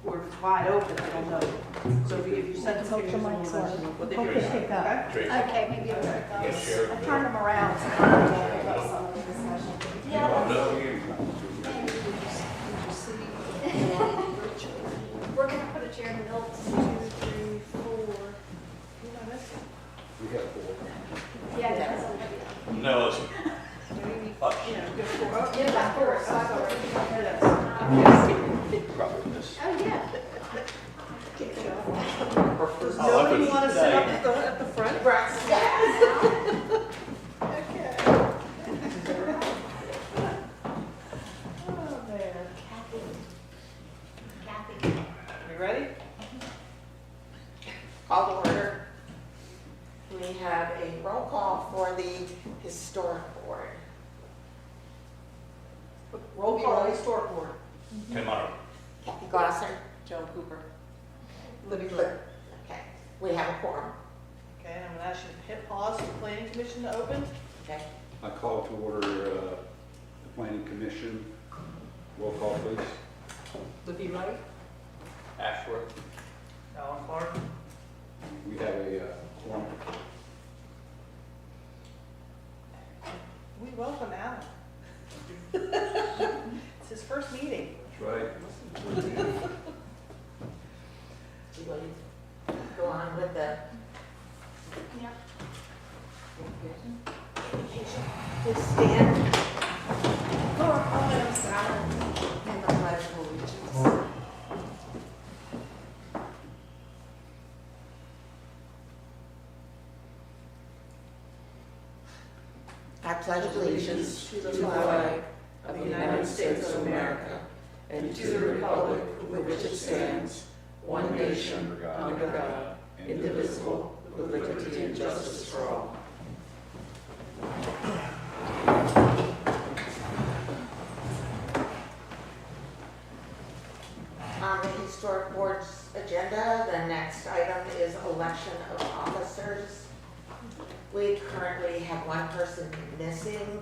or if it's wide open, I don't know. So if you send some pictures, we'll mention what they Hope they pick up. Okay? Okay, maybe it'll pick up. I turned them around, so I'll pick up some of the discussion. We're gonna put a chair in the middle. 2, 3, 4. Who am I missing? We have 4. Yeah, that's No, listen. Maybe, good 4. Oh, Yeah, about 4, so I sorry. thought. Probably this. Oh, yeah. Does nobody want to sit up at the front? Okay. Oh, man. Kathy. You ready? Call to order. We have a roll call for the historic board. Roll call, historic board. Ken Monroe. Kathy Glasser. Joe Cooper. Libby Lou. Okay, we have a quorum. Okay, and I'm gonna ask you to hit pause for the planning commission to open. Okay, I call to order the planning commission. Roll call, please. Libby Wright. Ashworth. Alan Clark. We have a quorum. We welcome Alan. It's his first meeting. That's right. do you want to go on with the Yeah. please stand for a moment of silence and the pledge of allegiance. I pledge allegiance to the flag of the United States of America and to the republic for which it stands, one nation, under God, indivisible, with liberty and justice for all. On the historic board's agenda, the next item is election of officers. We currently have one person missing,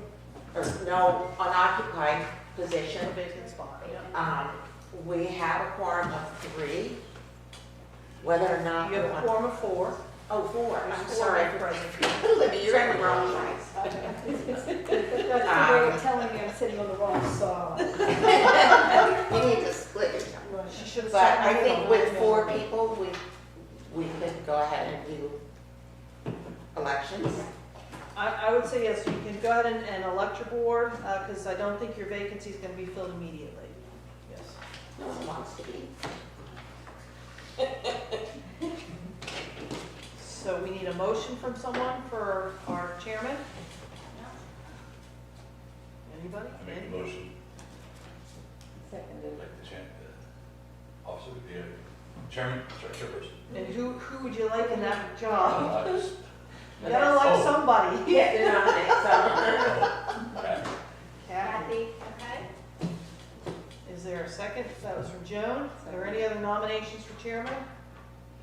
or no, unoccupied position. Vacant spot, yeah. We have a quorum of 3. Whether or not. You have a quorum of 4. Oh, 4, I'm There's sorry. 4 present. Libby, you're in the wrong place. That's a way of telling me I'm sitting on the wrong side. You need to split yourself. She should have But sat I in the think middle. with 4 people, we could go ahead and do elections. I would say yes, you can go ahead and elect your board, because I don't think your vacancy is going to be filled immediately. Yes. No one wants to be. So we need a motion from someone for our chairman? Anybody? I make a motion, Seconded. like the officer, the chairman, sorry, chairperson. And who would you like in that job? I just- You gotta elect Oh. somebody. Yeah, to nominate someone. Okay. Kathy, Kathy, okay. is there a second? That was from Joan. Are there any other nominations for chairman?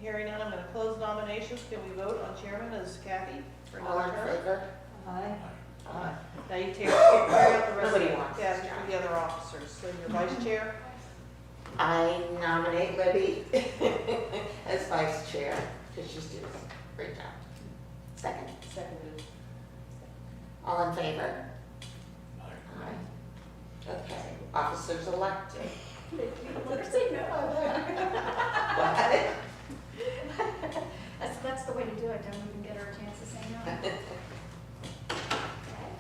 Hearing none, I'm gonna close nominations. Can we vote on chairman as Kathy for All in another term? favor? Aye. Aye. Now you carry out the rest of Nobody wants this Kathy job. for the other officers. So your vice chair? I nominate Libby as vice chair, because she's doing a great job. Second. Seconded. All in favor? Aye. Aye. Okay, officers elected. Let her say no. What? That's the way to do it, don't even get her a chance to say no.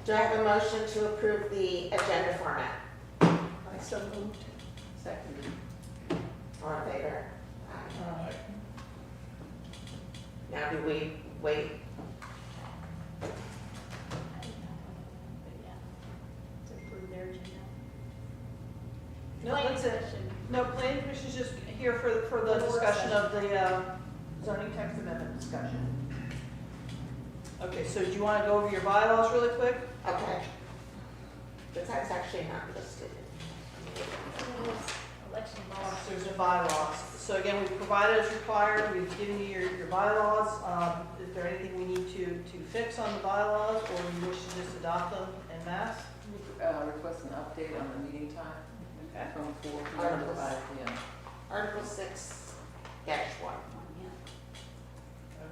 Do I have a motion to approve the agenda format? I so moved. Seconded. All in favor? Aye. Aye. Now do we wait? To approve their agenda. No, Planning that's it. commission. No, planning commission's just here for the discussion of the zoning text amendment discussion. Okay, so do you want to go over your bylaws really quick? Okay. But that's actually not listed. Election law. Officers and bylaws. So again, we've provided as required, we've given you your bylaws. Is there anything we need to fix on the bylaws, or you wish to just adopt them en masse? Request an update on the meeting time Okay. from 4 p.m. to 5 p.m. 106-1.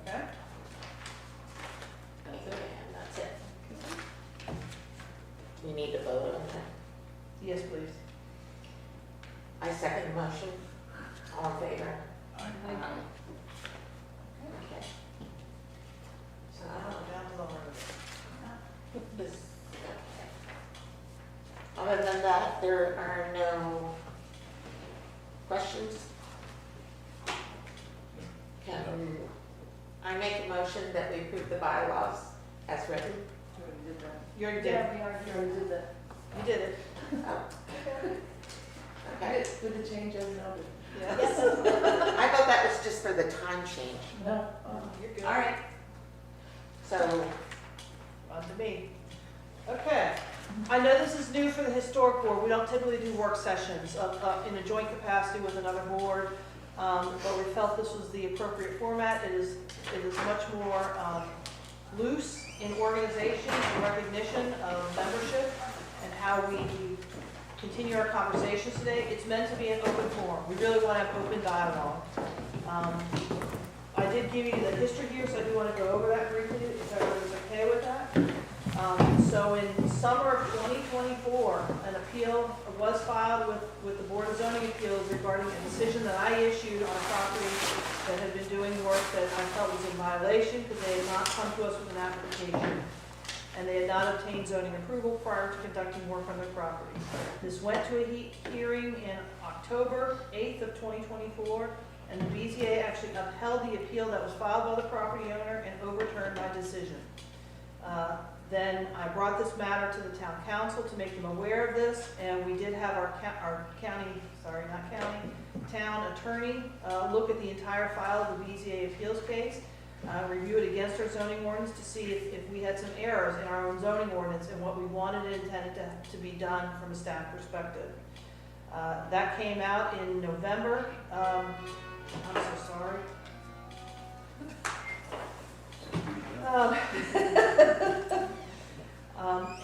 Okay? And that's it. We need to vote on that. Yes, please. I second the motion. All in favor? Aye. Okay. So now we're down to the heart of it. This- okay. Other than that, there are no questions? Can I make a motion that we approve the bylaws as written? You already did. Yeah, we already did that. You did it. Oh. Okay. With the changes noted. Yes. I thought that was just for the time change. No. You're good. All right. So, On to me. Okay. I know this is new for the historic board. We don't typically do work sessions in a joint capacity with another board, but we felt this was the appropriate format. It is much more loose in organization and recognition of membership and how we continue our conversations today. It's meant to be an open forum. We really want to have open dialogue. I did give you the history here, so I do want to go over that briefly, if everyone's okay with that. So in summer of 2024, an appeal was filed with the Board of Zoning Appeals regarding a decision that I issued on a property that had been doing work that I felt was in violation because they had not come to us with an application and they had not obtained zoning approval prior to conducting work on their property. This went to a hearing in October 8th of 2024, and the BZA actually upheld the appeal that was filed by the property owner and overturned my decision. Then I brought this matter to the town council to make them aware of this, and we did have our town attorney look at the entire file of the BZA appeals case, review it against our zoning ordinance to see if we had some errors in our own zoning ordinance and what we wanted and intended to be done from a staff perspective. That came out in November. I'm so sorry.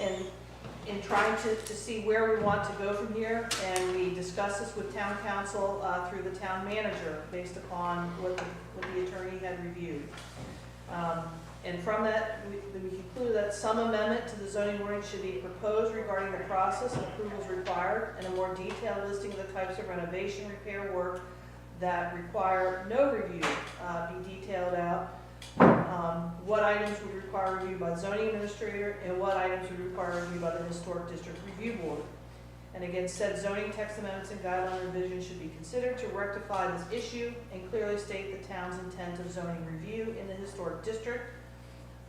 And in trying to see where we want to go from here, and we discussed this with town council through the town manager based upon what the attorney had reviewed. And from that, we concluded that some amendment to the zoning ordinance should be proposed regarding the process and approvals required, and a more detailed listing of the types of renovation repair work that require no review be detailed out. What items would require review by the zoning administrator and what items would require review by the historic district review board. And again, said zoning text amendments and guideline revisions should be considered to rectify this issue and clearly state the town's intent of zoning review in the historic district.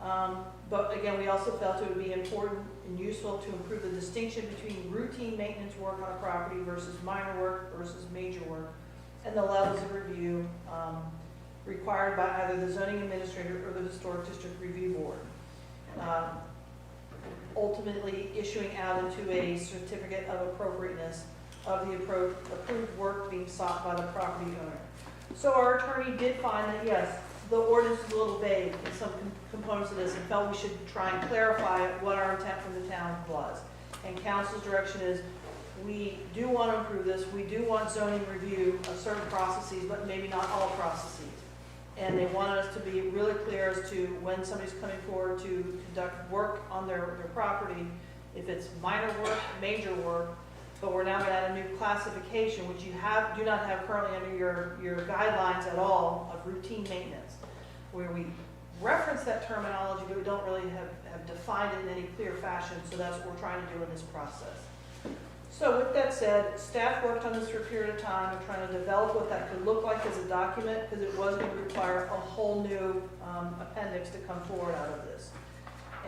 But again, we also felt it would be important and useful to improve the distinction between routine maintenance work on a property versus minor work versus major work, and the levels of review required by either the zoning administrator or the historic district review board. Ultimately issuing out into a certificate of appropriateness of the approved work being sought by the property owner. So our attorney did find that, yes, the ordinance is a little vague in some components of this and felt we should try and clarify what our intent from the town was. And council's direction is, we do want to improve this. We do want zoning review of certain processes, but maybe not all processes. And they wanted us to be really clear as to when somebody's coming forward to conduct work on their property, if it's minor work, major work, but we're now going to add a new classification, which you do not have currently under your guidelines at all, of routine maintenance, where we reference that terminology, but we don't really have defined it in any clear fashion, so that's what we're trying to do in this process. So with that said, staff worked on this for a period of time and trying to develop what that could look like as a document, because it was going to require a whole new appendix to come forward out of this.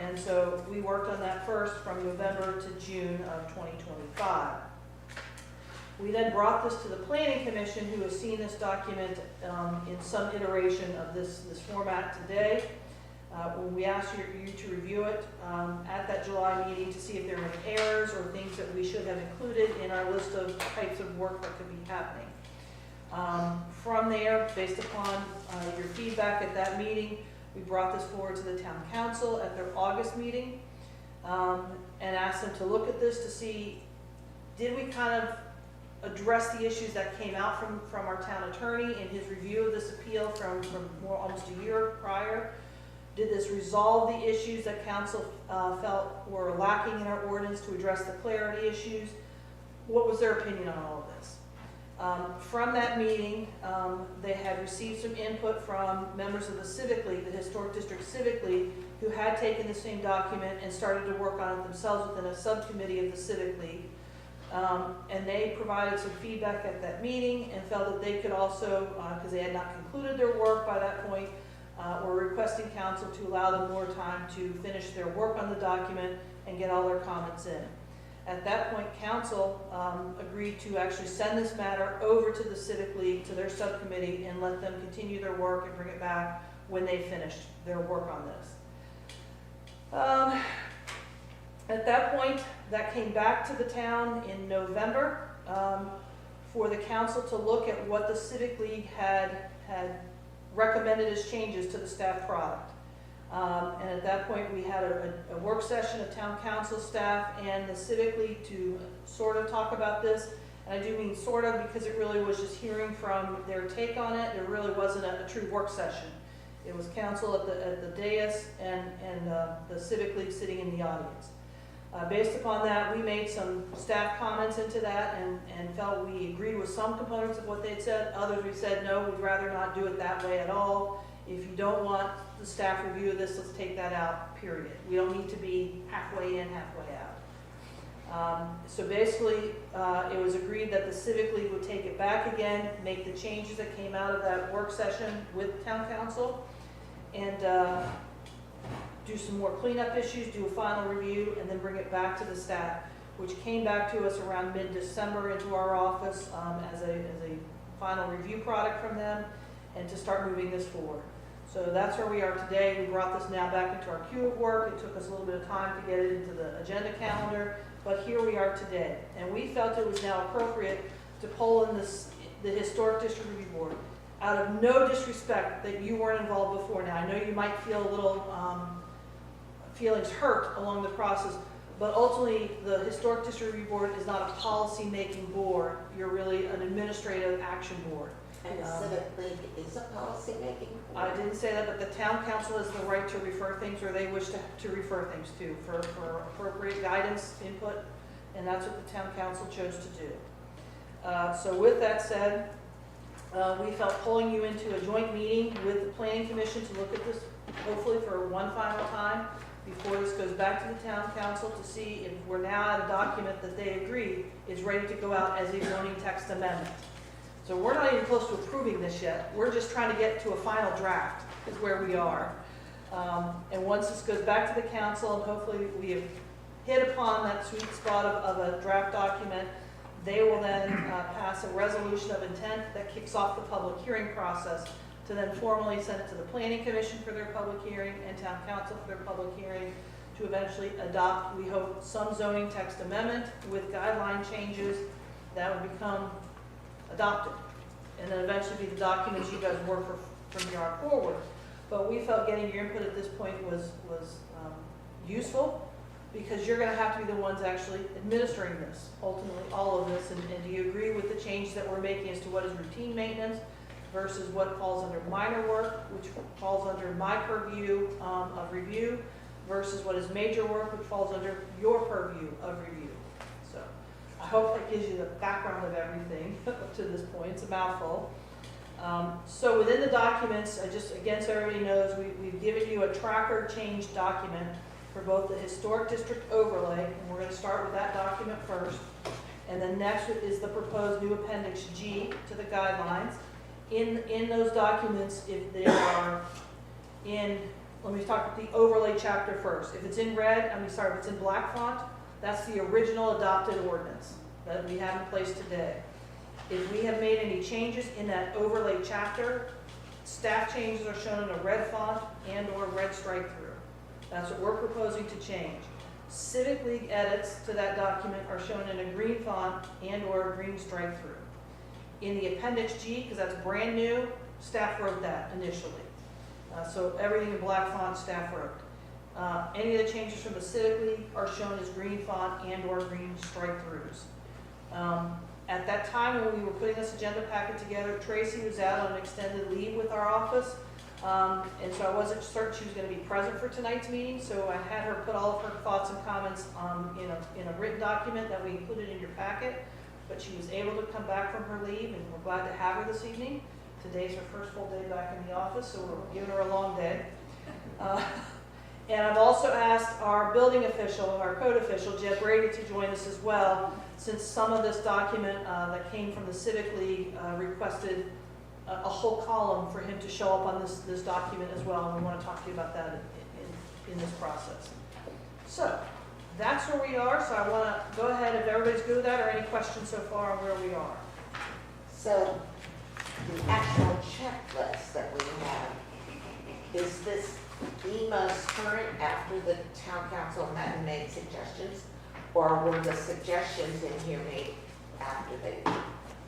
And so we worked on that first from November to June of 2025. We then brought this to the Planning Commission, who has seen this document in some iteration of this format today. When we asked you to review it at that July meeting to see if there were any errors or things that we should have included in our list of types of work that could be happening. From there, based upon your feedback at that meeting, we brought this forward to the town council at their August meeting and asked them to look at this to see, did we kind of address the issues that came out from our town attorney in his review of this appeal from almost a year prior. Did this resolve the issues that council felt were lacking in our ordinance to address the clarity issues? What was their opinion on all of this? From that meeting, they had received some input from members of the Civic League, the Historic District Civic League, who had taken the same document and started to work on it themselves within a subcommittee of the Civic League. And they provided some feedback at that meeting and felt that they could also, because they had not concluded their work by that point, were requesting council to allow them more time to finish their work on the document and get all their comments in. At that point, council agreed to actually send this matter over to the Civic League, to their subcommittee, and let them continue their work and bring it back when they finished their work on this. At that point, that came back to the town in November for the council to look at what the Civic League had recommended as changes to the staff product. And at that point, we had a work session of town council staff and the Civic League to sort of talk about this. And I do mean sort of because it really was just hearing from their take on it. There really wasn't a true work session. It was council at the dais and the Civic League sitting in the audience. Based upon that, we made some staff comments into that and felt we agreed with some components of what they had said. Others we said, no, we'd rather not do it that way at all. If you don't want the staff review of this, let's take that out, period. We don't need to be halfway in, halfway out. So basically, it was agreed that the Civic League would take it back again, make the changes that came out of that work session with town council, and do some more cleanup issues, do a final review, and then bring it back to the staff, which came back to us around mid-December into our office as a final review product from them, and to start moving this forward. So that's where we are today. We brought this now back into our queue of work. It took us a little bit of time to get it into the agenda calendar, but here we are today. And we felt it was now appropriate to pull in the Historic District Review Board. Out of no disrespect that you weren't involved before now. I know you might feel a little feelings hurt along the process, but ultimately the Historic District Review Board is not a policy-making board. You're really an administrative action board. And the Civic League is a policy-making board. I didn't say that, but the town council has the right to refer things where they wish to refer things to for appropriate guidance, input, and that's what the town council chose to do. So with that said, we felt pulling you into a joint meeting with the Planning Commission to look at this, hopefully for one final time, before this goes back to the town council to see if we're now at a document that they agree is ready to go out as a zoning text amendment. So we're not even close to approving this yet. We're just trying to get to a final draft is where we are. And once this goes back to the council and hopefully we have hit upon that sweet spot of a draft document, they will then pass a resolution of intent that kicks off the public hearing process to then formally send it to the Planning Commission for their public hearing and Town Council for their public hearing to eventually adopt, we hope, some zoning text amendment with guideline changes that would become adopted. And then eventually be the documents you guys work from here on forward. But we felt getting your input at this point was useful because you're going to have to be the ones actually administering this, ultimately all of this. And do you agree with the changes that we're making as to what is routine maintenance versus what falls under minor work, which falls under my purview of review, versus what is major work, which falls under your purview of review. So I hope that gives you the background of everything up to this point. It's a mouthful. So within the documents, again, so everybody knows, we've given you a tracker change document for both the Historic District Overlay, and we're going to start with that document first. And then next is the proposed new Appendix G to the guidelines. In those documents, if they are in, let me talk about the overlay chapter first. If it's in red, if it's in black font, that's the original adopted ordinance that we have in place today. If we have made any changes in that overlay chapter, staff changes are shown in a red font and or red strike through. That's what we're proposing to change. Civic League edits to that document are shown in a green font and or a green strike through. In the Appendix G, because that's brand new, staff wrote that initially. So everything in black font, staff wrote. Any of the changes from the Civic League are shown as green font and or green strike throughs. At that time, when we were putting this agenda packet together, Tracy was out on extended leave with our office. And so I wasn't certain she was going to be present for tonight's meeting, so I had her put all of her thoughts and comments in a written document that we included in your packet. But she was able to come back from her leave, and we're glad to have her this evening. Today's her first full day back in the office, so we're giving her a long day. And I've also asked our building official, our code official, Jeb Brady, to join us as well, since some of this document that came from the Civic League requested a whole column for him to show up on this document as well, and we want to talk to you about that in this process. So that's where we are, so I want to go ahead, if everybody's good with that, or any questions so far on where we are. So the actual checklist that we have, is this the most current after the town council had made suggestions? Or were the suggestions in here made after they?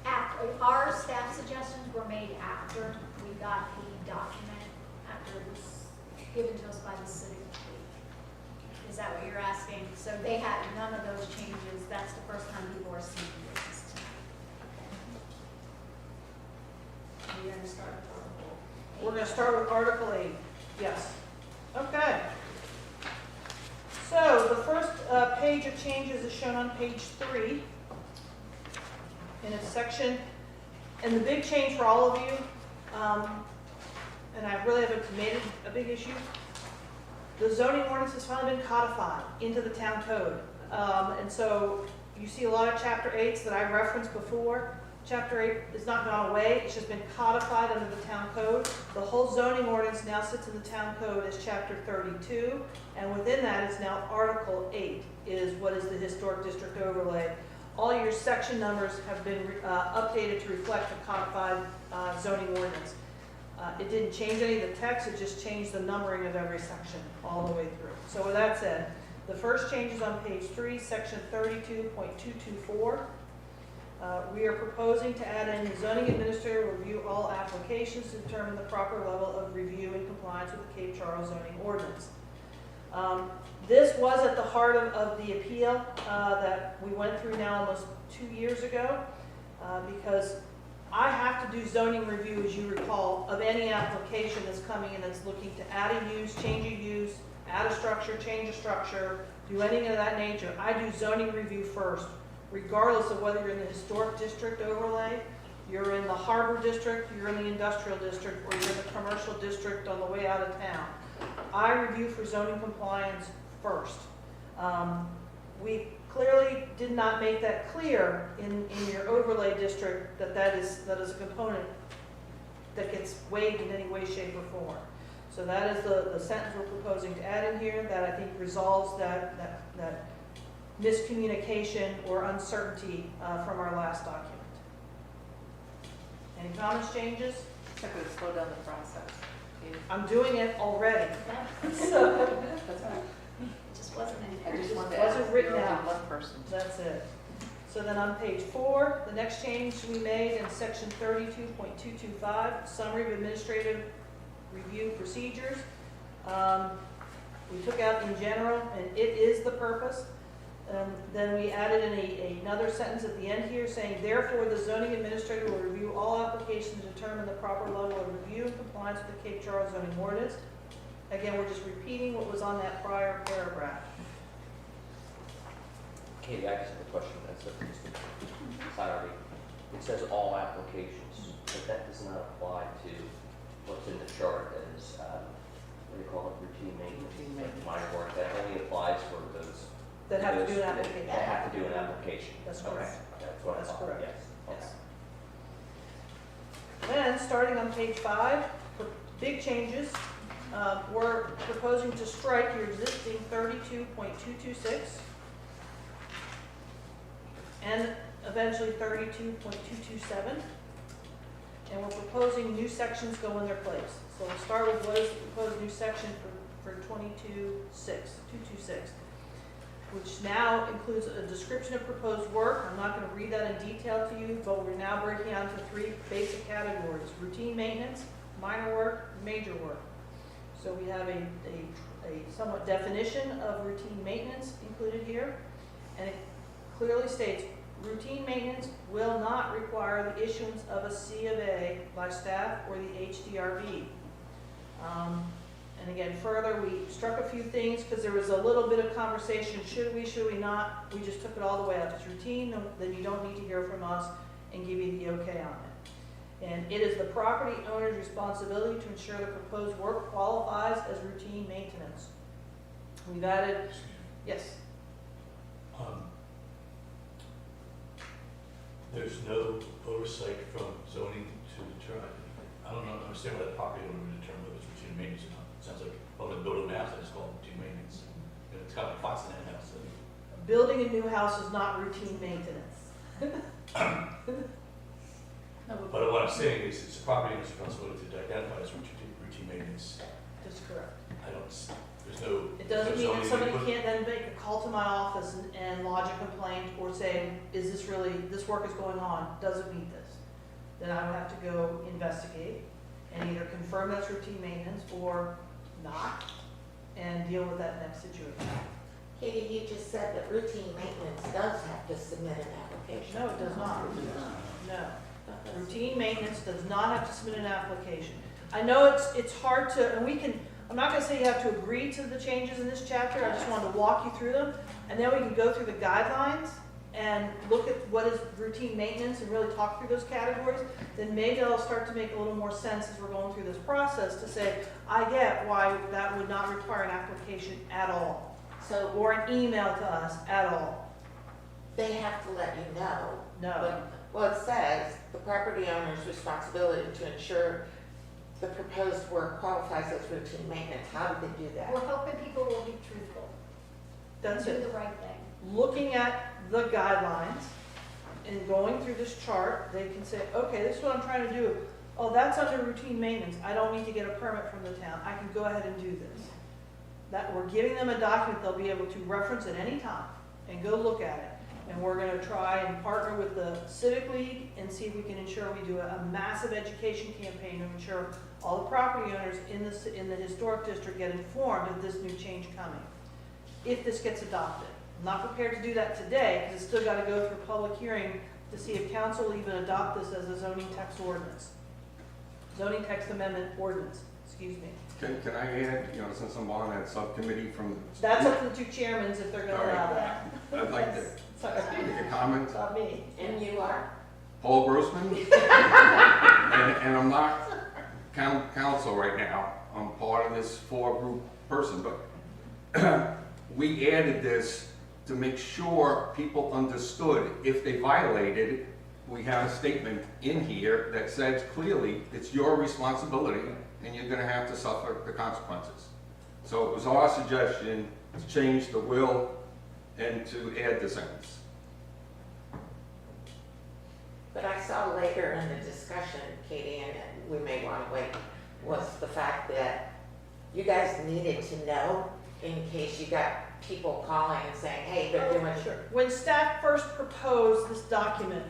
After, our staff suggestions were made after we got the document, after it was given to us by the city. Is that what you're asking? So they had none of those changes. That's the first time people are seeing this tonight. We're going to start with Article 8. We're going to start with Article 8. Yes. Okay. So the first page of changes is shown on page 3 in its section. And the big change for all of you, and I really haven't made it a big issue, the zoning ordinance has finally been codified into the town code. And so you see a lot of Chapter 8s that I referenced before. Chapter 8 has not gone away, it's just been codified under the town code. The whole zoning ordinance now sits in the town code as Chapter 32, and within that is now Article 8, is what is the historic district overlay. All your section numbers have been updated to reflect the codified zoning ordinance. It didn't change any of the text, it just changed the numbering of every section all the way through. So with that said, the first change is on page 3, section 32.224. We are proposing to add in the zoning administrator will review all applications to determine the proper level of review in compliance with the Cape Charles zoning ordinance. This was at the heart of the appeal that we went through now almost 2 years ago, because I have to do zoning review, as you recall, of any application that's coming in that's looking to add a use, change a use, add a structure, change a structure, do anything of that nature. I do zoning review first, regardless of whether you're in the historic district overlay, you're in the harbor district, you're in the industrial district, or you're in the commercial district on the way out of town. I review for zoning compliance first. We clearly did not make that clear in your overlay district that is a component that gets waived in any way, shape, or form. So that is the sentence we're proposing to add in here that I think resolves that miscommunication or uncertainty from our last document. Any comments, changes? So could slow down the process. I'm doing it already. So, That's all right. it just wasn't in I there. just wanted to Wasn't ask, written you're only out. one person. That's it. So then on page 4, the next change we made in section 32.225, summary of administrative review procedures. We took out in general, and it is the purpose. Then we added in another sentence at the end here saying, therefore, the zoning administrator will review all applications to determine the proper level of review and compliance with the Cape Charles zoning ordinance. Again, we're just repeating what was on that prior paragraph. Katie, I just have a question. That's a sorry. It says all applications, but that does not apply to what's in the chart as, what do you call it, routine maintenance? Routine maintenance. Minor work. That only applies for those That have to do an application. that have to do an application. That's Okay. correct. That's what I That's thought. correct. Yes. Yes. Then, starting on page 5, for big changes, we're proposing to strike your existing 32.226 and eventually 32.227. And we're proposing new sections go in their place. So we'll start with what is the proposed new section for 226, which now includes a description of proposed work. I'm not going to read that in detail to you, but we're now breaking out into 3 basic categories: routine maintenance, minor work, major work. So we have a somewhat definition of routine maintenance included here, and it clearly states routine maintenance will not require the issuance of a C of A by staff or the HDRB. And again, further, we struck a few things because there was a little bit of conversation, should we not? We just took it all the way up. It's routine, then you don't need to hear from us and give you the okay on it. And it is the property owner's responsibility to ensure the proposed work qualifies as routine maintenance. We've added, yes, There's no oversight from zoning to determine, I don't understand why the property owner would determine whether it's routine maintenance or not. It sounds like, well, they build a house, and it's called routine maintenance. And it's got like pots in that house, so. building a new house is not routine maintenance. But what I'm saying is, it's the property owner's responsibility to identify as routine maintenance. That's correct. I don't, there's no. It doesn't there's no mean that zoning somebody input. can't then make a call to my office and lodge a complaint or say, is this really, this work is going on, does it meet this? Then I would have to go investigate and either confirm that's routine maintenance or not, and deal with that next situation. Katie, you just said that routine maintenance does have to submit an application. No, it does not. No. Routine maintenance does not have to submit an application. I know it's hard to, and we can, I'm not gonna say you have to agree to the changes in this chapter, I just wanted to walk you through them, and then we can go through the guidelines and look at what is routine maintenance and really talk through those categories. Then maybe it'll start to make a little more sense as we're going through this process to say, I get why that would not require an application at all, So or an email to us at all. they have to let you know. No. But, well, it says the property owner's responsibility to ensure the proposed work qualifies as routine maintenance. How do they do that? We're hoping people will be truthful, That's do it. the right thing. Looking at the guidelines and going through this chart, they can say, okay, this is what I'm trying to do. Oh, that's under routine maintenance. I don't need to get a permit from the town. I can go ahead and do this. That, we're giving them a document they'll be able to reference at any time and go look at it. And we're gonna try and partner with the Civic League and see if we can ensure we do a massive education campaign to ensure all the property owners in the historic district get informed of this new change coming, if this gets adopted. I'm not prepared to do that today, because it's still gotta go through public hearing to see if council will even adopt this as a zoning text ordinance. Zoning text amendment ordinance, excuse me. Can I add, since I'm on that subcommittee from. That's up to the two chairmen if they're gonna allow that. I'd like to Sorry, make a comment. it's not me. And you are? Paul Grossman. And I'm not council right now. I'm part of this 4-group person, but we added this to make sure people understood if they violated, we have a statement in here that says clearly it's your responsibility and you're gonna have to suffer the consequences. So it was our suggestion to change the will and to add the sentence. But I saw later in the discussion, Katie, and we may want to wait, was the fact that you guys needed to know in case you got people calling and saying, hey, they're doing. Sure. When staff first proposed this document,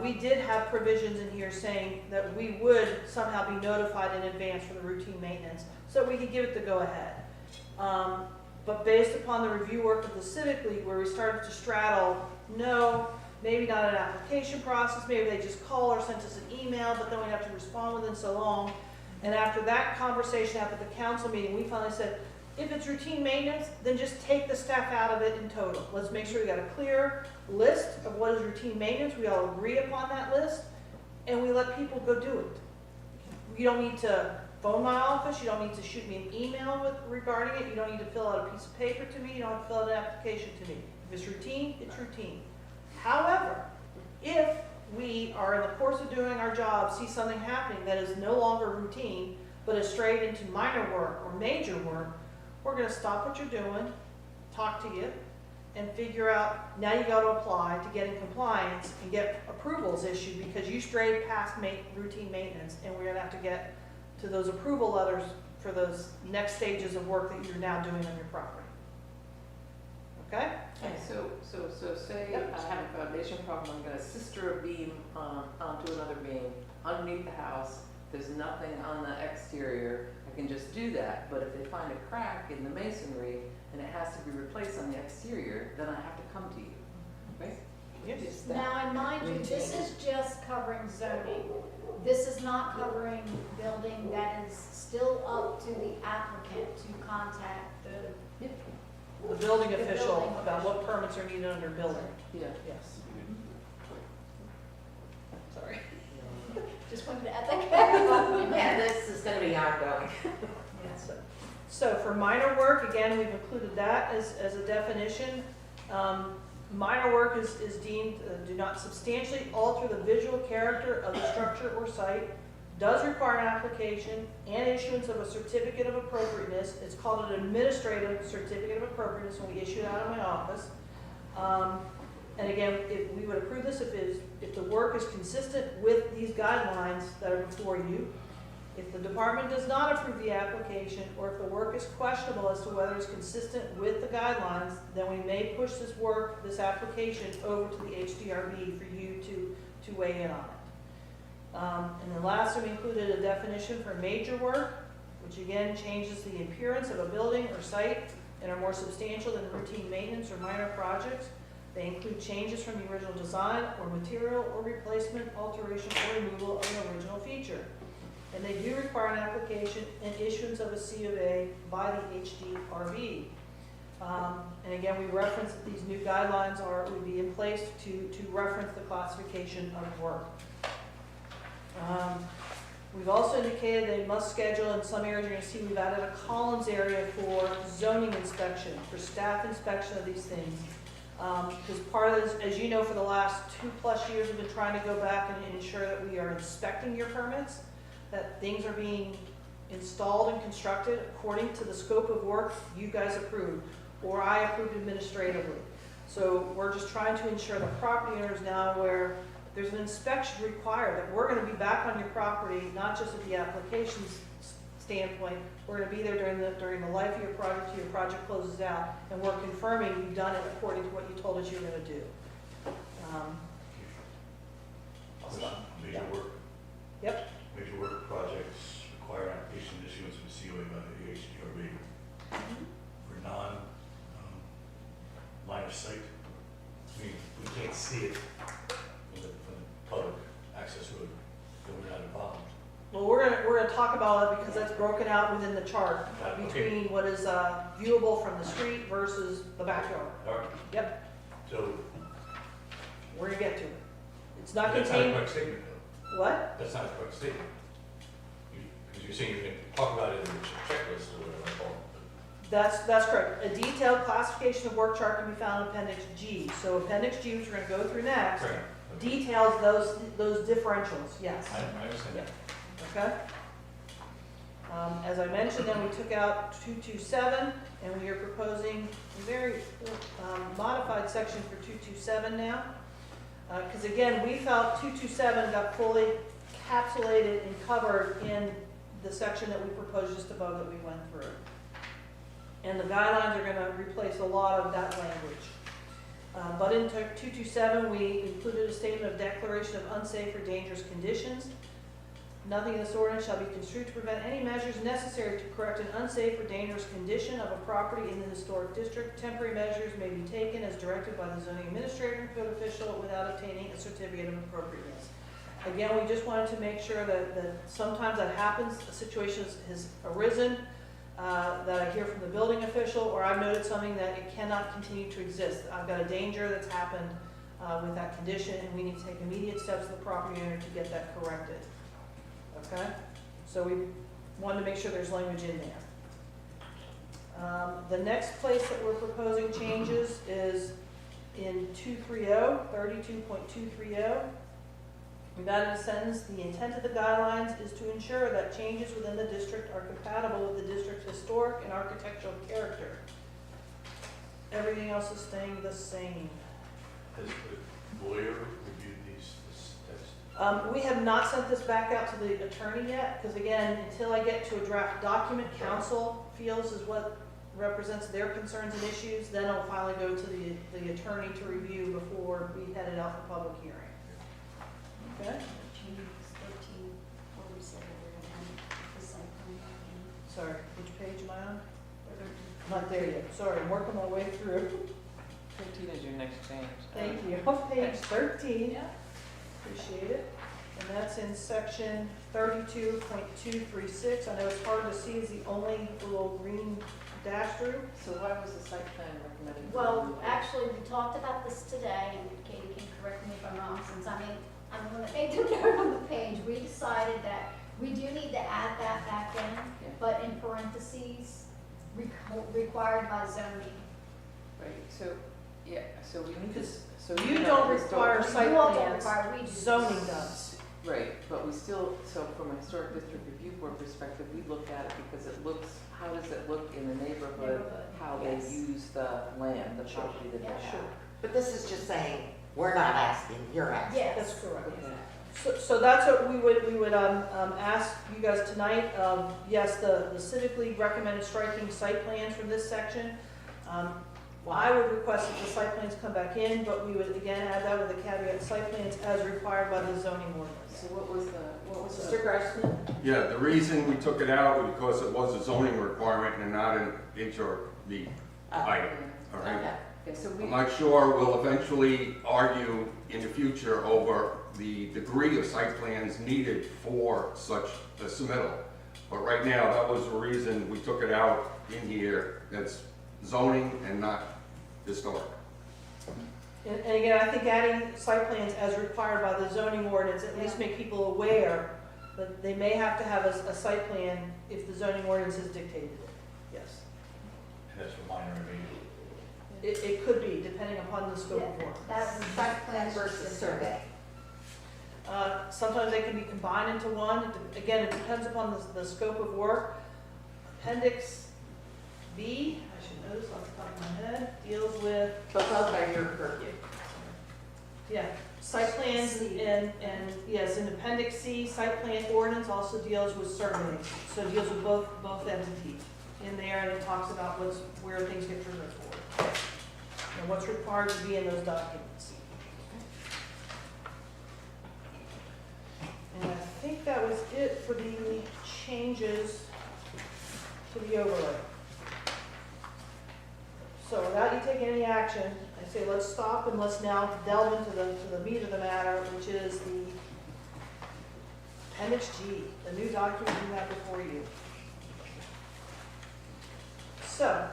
we did have provisions in here saying that we would somehow be notified in advance for the routine maintenance, so we could give it the go-ahead. But based upon the review work of the Civic League, where we started to straddle, no, maybe not an application process, maybe they just call or sent us an email, but then we'd have to respond within so long. And after that conversation happened at the council meeting, we finally said, if it's routine maintenance, then just take the staff out of it in total. Let's make sure we got a clear list of what is routine maintenance. We all agree upon that list, and we let people go do it. You don't need to phone my office. You don't need to shoot me an email regarding it. You don't need to fill out a piece of paper to me. You don't have to fill out an application to me. If it's routine, it's routine. However, if we are in the course of doing our job, see something happening that is no longer routine, but is straight into minor work or major work, we're gonna stop what you're doing, talk to you, and figure out, now you gotta apply to get in compliance and get approvals issued because you strayed past routine maintenance, and we're gonna have to get to those approval letters for those next stages of work that you're now doing on your property. Okay? Okay, so say Yep. I have a foundation problem, I'm gonna sister a beam onto another beam underneath the house, there's nothing on the exterior, I can just do that, but if they find a crack in the masonry and it has to be replaced on the exterior, then I have to come to you, right? Yes. Now, and mind you, this is just covering zoning. This is not covering building. That is still up to the applicant to contact the, The building The official building about what permits are needed under building, Yeah. yes. Sorry. just wanted to add that. Yeah, this is gonna be ongoing. So for minor work, again, we've included that as a definition. Minor work is deemed, do not substantially alter the visual character of the structure or site, does require an application and issuance of a certificate of appropriateness. It's called an administrative certificate of appropriateness, and we issue it out of my office. And again, if we would approve this if the work is consistent with these guidelines that are before you. If the department does not approve the application, or if the work is questionable as to whether it's consistent with the guidelines, then we may push this application over to the HDRB for you to weigh in on it. And then lastly, we included a definition for major work, which again changes the appearance of a building or site and are more substantial than routine maintenance or minor projects. They include changes from the original design or material or replacement, alteration, or removal of an original feature. And they do require an application and issuance of a C of A by the HDRB. And again, we reference that these new guidelines would be in place to reference the classification of work. We've also indicated they must schedule, in some areas you're going to see we've added a Collins area for zoning inspection, for staff inspection of these things. Because part of this, as you know, for the last 2+ years, we've been trying to go back and ensure that we are inspecting your permits, that things are being installed and constructed according to the scope of work you guys approved, or I approved administratively. So we're just trying to ensure the property owners now where there's an inspection required, that we're gonna be back on your property, not just at the application standpoint, we're gonna be there during the life of your project till your project closes out, and we're confirming you've done it according to what you told us you were gonna do. Major work. Yep. Major work projects require application issuance of a COA by the HDRB. For line of sight, we can't see it from the public access road, then we're not involved. Well, we're gonna talk about it because that's broken out within the chart between what is viewable from the street versus the backyard. All right. Yep, So, we're gonna get to it. It's not that's not a contained, correct statement, though. what? That's not a correct statement. Because you're saying you can talk about it in the checklist or whatever I call it. That's correct. A detailed classification of work chart can be found in Appendix G. So Appendix G, which we're gonna go through next, Right. details those differentials, yes. I understand that. Okay? As I mentioned, then we took out 227, and we are proposing a very modified section for 227 now. Because again, we felt 227 got fully encapsulated and covered in the section that we proposed just above that we went through. And the guidelines are gonna replace a lot of that language. But in 227, we included a statement of declaration of unsafe or dangerous conditions. Nothing in this ordinance shall be construed to prevent any measures necessary to correct an unsafe or dangerous condition of a property in the historic district. Temporary measures may be taken as directed by the zoning administrator and code official without obtaining a certificate of appropriateness. Again, we just wanted to make sure that sometimes that happens, a situation has arisen, that I hear from the building official, or I've noted something that it cannot continue to exist. I've got a danger that's happened with that condition, and we need to take immediate steps to the property owner to get that corrected. Okay? So we wanted to make sure there's language in there. The next place that we're proposing changes is in 32.230. We've added a sentence, the intent of the guidelines is to ensure that changes within the district are compatible with the district's historic and architectural character. Everything else is staying the same. Has the lawyer reviewed this text? We have not sent this back out to the attorney yet, because again, until I get to a draft document, council feels is what represents their concerns and issues, then it'll finally go to the attorney to review before we head it out for public hearing. Okay? Changes 1347, we're gonna add the site plan document. Sorry, which page am I on? I'm not there yet. Sorry, I'm working my way through. Page 15 is your next change. Thank you. Page 13. Yeah. Appreciate it. And that's in section 32.236. I know it's hard to see, is the only little green dash through. So why was the site plan recommended? Well, actually, we talked about this today, and Katie can correct me if I'm wrong, since I'm going to make the note on the page. We decided that we do need to add that back in, but in parentheses, required by zoning. Right, so, yeah, so we need to, so. You have don't historic- require site You all don't plans, require, we do. zoning does. Right, but we still, so from a historic district review board perspective, we look at it because it looks, how does it look in the neighborhood? Neighborhood, How they yes. use the land, the property that they Yeah, have. But this is just saying, we're not asking, you're asking. Yes. That's correct. Okay. So that's what we would ask you guys tonight. Yes, the civically recommended striking site plans from this section. I would request that the site plans come back in, but we would again add that with the caveat, site plans as required by the zoning ordinance. So what was the? Mr. Greisman? Yeah, the reason we took it out was because it was a zoning requirement and not an HRB item, all right? Okay. Okay, so we. I'm not sure we'll eventually argue in the future over the degree of site plans needed for such a submittal. But right now, that was the reason we took it out in here. That's zoning and not historic. And again, I think adding site plans as required by the zoning ordinance, at least make people aware that they may have to have a site plan if the zoning ordinance has dictated it. Yes. And that's for minor and major. It could be, depending upon the scope of work. That was Site plan versus survey. Sometimes they can be combined into one. Again, it depends upon the scope of work. Appendix B, I should know this off the top of my head, deals with, But those are your purview. yeah, site plans C. and yes, in Appendix C, site plan ordinance also deals with surveys. So it deals with both entities in there, and it talks about where things get triggered for, and what's required to be in those documents. And I think that was it for the changes to the overlay. So without you taking any action, I say let's stop and let's now delve into the meat of the matter, which is the Appendix G, the new document you have before you. So,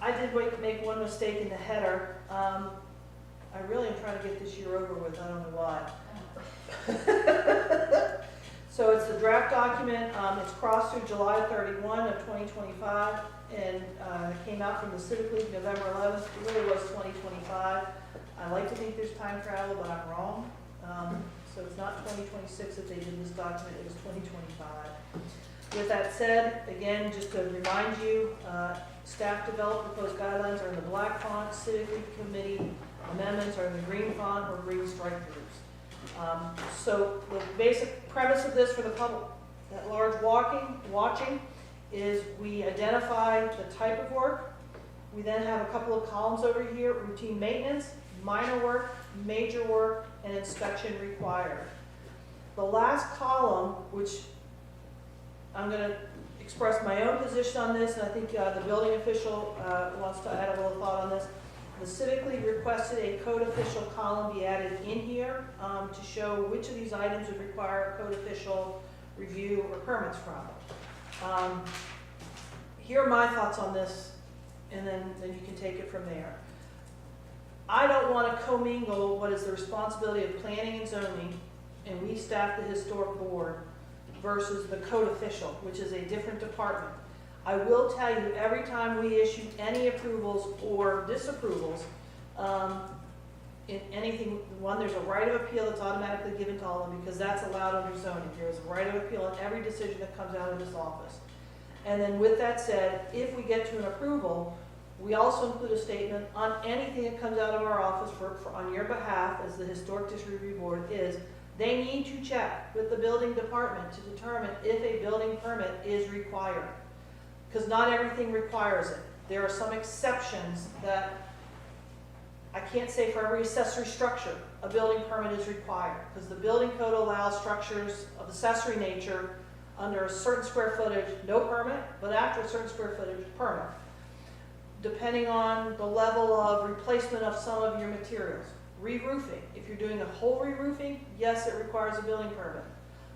I did make one mistake in the header. I really am trying to get this year over with, I don't know why. So it's the draft document, it's crossed through July 31 of 2025, and it came out from the Civic League November 11th. It really was 2025. I like to think there's time travel, but I'm wrong. So it's not 2026 that they did this document, it was 2025. With that said, again, just to remind you, staff developed proposed guidelines are in the black font, Civic League Committee amendments are in the green font or green strike throughs. So the basic premise of this for the public at large watching is we identify the type of work. We then have a couple of columns over here, routine maintenance, minor work, major work, and inspection required. The last column, which I'm going to express my own position on this, and I think the building official wants to add a little thought on this. The Civic League requested a code official column be added in here to show which of these items would require a code official review or permits from. Here are my thoughts on this, and then you can take it from there. I don't want to commingle what is the responsibility of planning and zoning, and we staff the historic board, versus the code official, which is a different department. I will tell you, every time we issue any approvals or disapprovals, in anything, there's a right of appeal that's automatically given to all of them because that's allowed under zoning. There is a right of appeal on every decision that comes out of this office. And then with that said, if we get to an approval, we also include a statement on anything that comes out of our office on your behalf as the Historic District Review Board is, they need to check with the building department to determine if a building permit is required. Because not everything requires it. There are some exceptions that I can't say for every accessory structure a building permit is required. Because the building code allows structures of accessory nature under a certain square footage, no permit, but after a certain square footage, permit. depending on the level of replacement of some of your materials. Re-roofing, if you're doing a whole re-roofing, yes, it requires a building permit.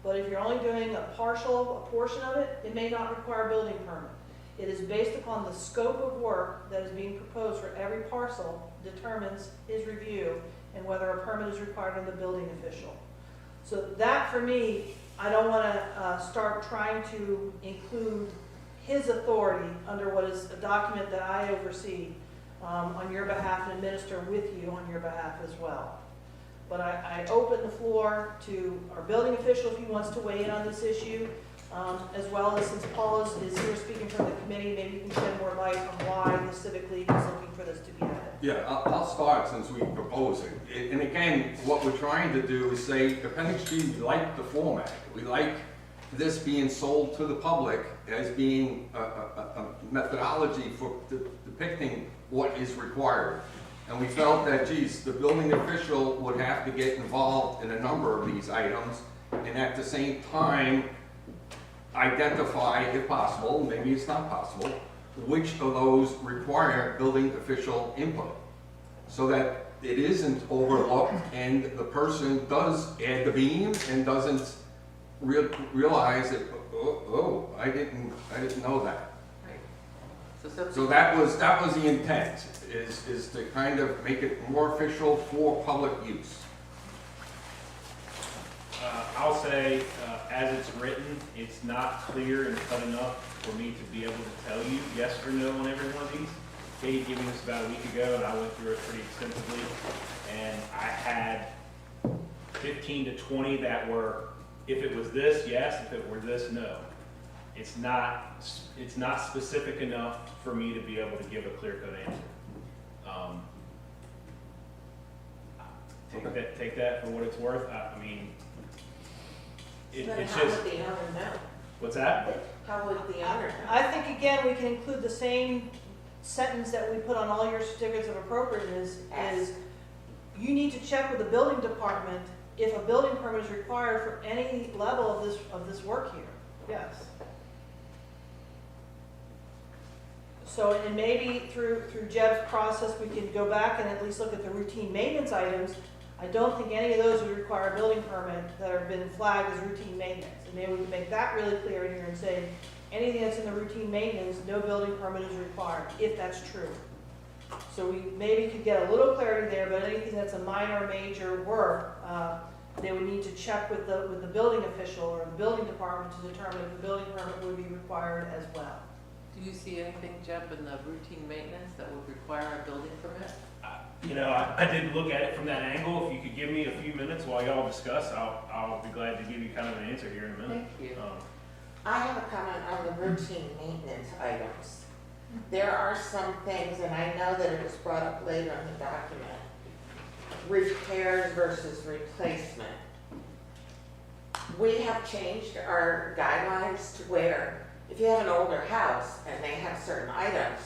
But if you're only doing a portion of it, it may not require a building permit. It is based upon the scope of work that is being proposed for every parcel determines his review and whether a permit is required of the building official. So that, for me, I don't want to start trying to include his authority under what is a document that I oversee on your behalf and administer with you on your behalf as well. But I open the floor to our building official if he wants to weigh in on this issue, as well as since Paul is here speaking from the committee, maybe you can shed more light on why the Civic League is looking for this to be added. Yeah, I'll start since we propose it. And again, what we're trying to do is say, Appendix G, we like the format. We like this being sold to the public as being a methodology for depicting what is required. And we felt that, geez, the building official would have to get involved in a number of these items, and at the same time, identify, if possible, maybe it's not possible, which of those require building official input, so that it isn't overlooked and the person does add the beam and doesn't realize that, oh, I didn't know that. Right. So that was the intent, is to kind of make it more official for public use. I'll say, as it's written, it's not clear and cut enough for me to be able to tell you yes or no on every one of these. Katie gave me this about a week ago, and I went through it pretty extensively, and I had 15 to 20 that were, if it was this, yes, if it were this, no. It's not specific enough for me to be able to give a clear-cut answer. Take that for what it's worth. I mean, it's How just, would the owner know? what's that? How would the owner know? I think, again, we can include the same sentence that we put on all your certificates of appropriateness is you need to check with the building department if a building permit is required for any level of this work here. Yes. So, and maybe through Jeb's process, we can go back and at least look at the routine maintenance items. I don't think any of those would require a building permit that have been flagged as routine maintenance. And maybe we can make that really clear in here and say, anything that's in the routine maintenance, no building permit is required, if that's true. So we maybe could get a little clarity there, but anything that's a minor or major work, they would need to check with the building official or the building department to determine if the building permit would be required as well. Do you see anything, Jeff, in the routine maintenance that would require a building permit? You know, I did look at it from that angle. If you could give me a few minutes while y'all discuss, I'll be glad to give you kind of an answer here in a minute. Thank you. I have a comment on the routine maintenance items. There are some things, and I know that it was brought up later in the document, repairs versus replacement. We have changed our guidelines to where if you have an older house and they have certain items,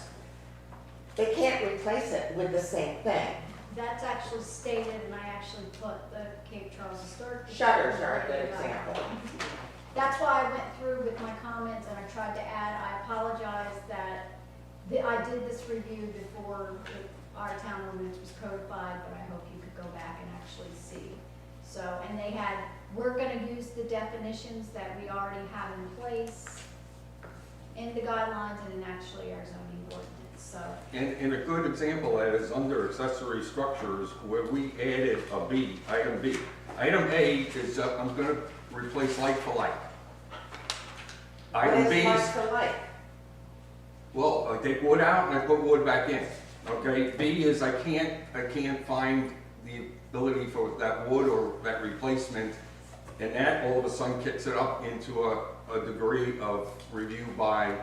they can't replace it with the same thing. That's actually stated, and I actually put the Cape Charles Historic. Shutters are a good example. That's why I went through with my comments and I tried to add, I apologize that I did this review before our town ordinance was codified, but I hope you could go back and actually see. So, and they had, we're gonna use the definitions that we already have in place in the guidelines and in actually our zoning ordinance, so. And a good example of that is under accessory structures where we added a B, item B. Item A is, I'm gonna replace like for like. Item What B is like is, for like? well, I take wood out and I put wood back in. Okay, B is I can't find the ability for that wood or that replacement, and that all of a sudden kicks it up into a degree of review by.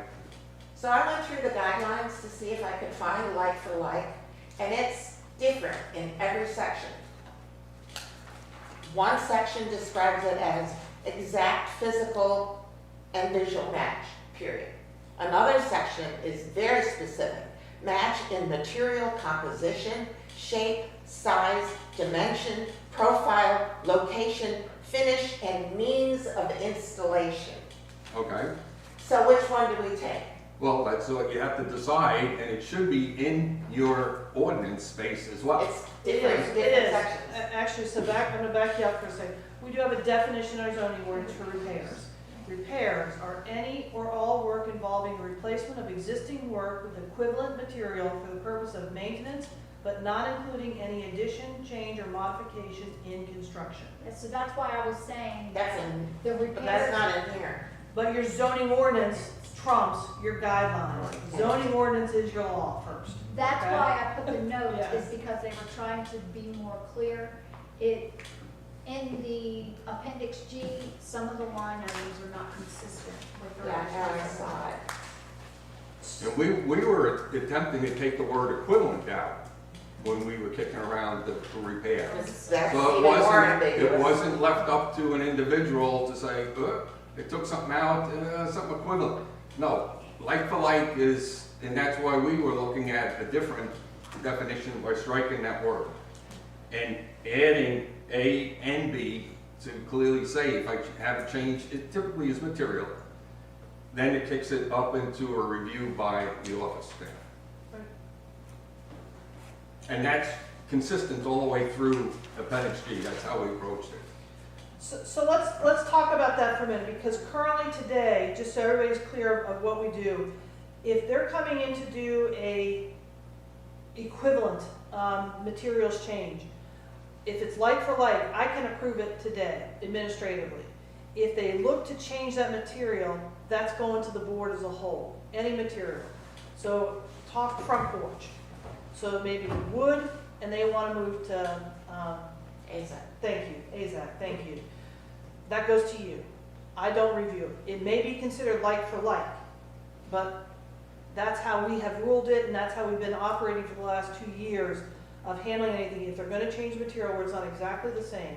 So I went through the guidelines to see if I could find like for like, and it's different in every section. One section describes it as exact physical and visual match, period. Another section is very specific, match in material composition, shape, size, dimension, profile, location, finish, and means of installation. Okay, So which one do we take? Well, that's what you have to decide, and it should be in your ordinance space as well. It's It different, is, it different is. sections. Actually, so I'm gonna back you up for a second. We do have a definition in our zoning ordinance for repairs. Repairs are any or all work involving replacement of existing work with equivalent material for the purpose of maintenance, but not including any addition, change, or modification in construction. So that's why I was saying That's in, the but that's repairs. not in here. But your zoning ordinance trumps your guidelines. Zoning ordinance is your law first. That's Okay. why I put the note, Yeah. is because they were trying to be more clear. In the appendix G, some of the line items are not consistent with the. Yeah, now I saw it. And we were attempting to take the word equivalent out when we were kicking around the repair. That's So even more it ambiguous. wasn't left up to an individual to say, they took something out, something equivalent. No, like for like is, and that's why we were looking at a different definition by striking that word. And adding A and B to clearly say if I have a change, it typically is material. Then it kicks it up into a review by the office staff. Right. And that's consistent all the way through appendix G, that's how we approached it. So let's talk about that for a minute, because currently today, just so everybody's clear of what we do, if they're coming in to do a equivalent materials change, if it's like for like, I can approve it today administratively. If they look to change that material, that's going to the board as a whole, any material. So talk front porch. So maybe wood, and they want to move to, ASAP. thank you, AZAC, thank you. That goes to you. I don't review it. It may be considered like for like, but that's how we have ruled it, and that's how we've been operating for the last 2 years of handling anything. If they're gonna change material where it's not exactly the same,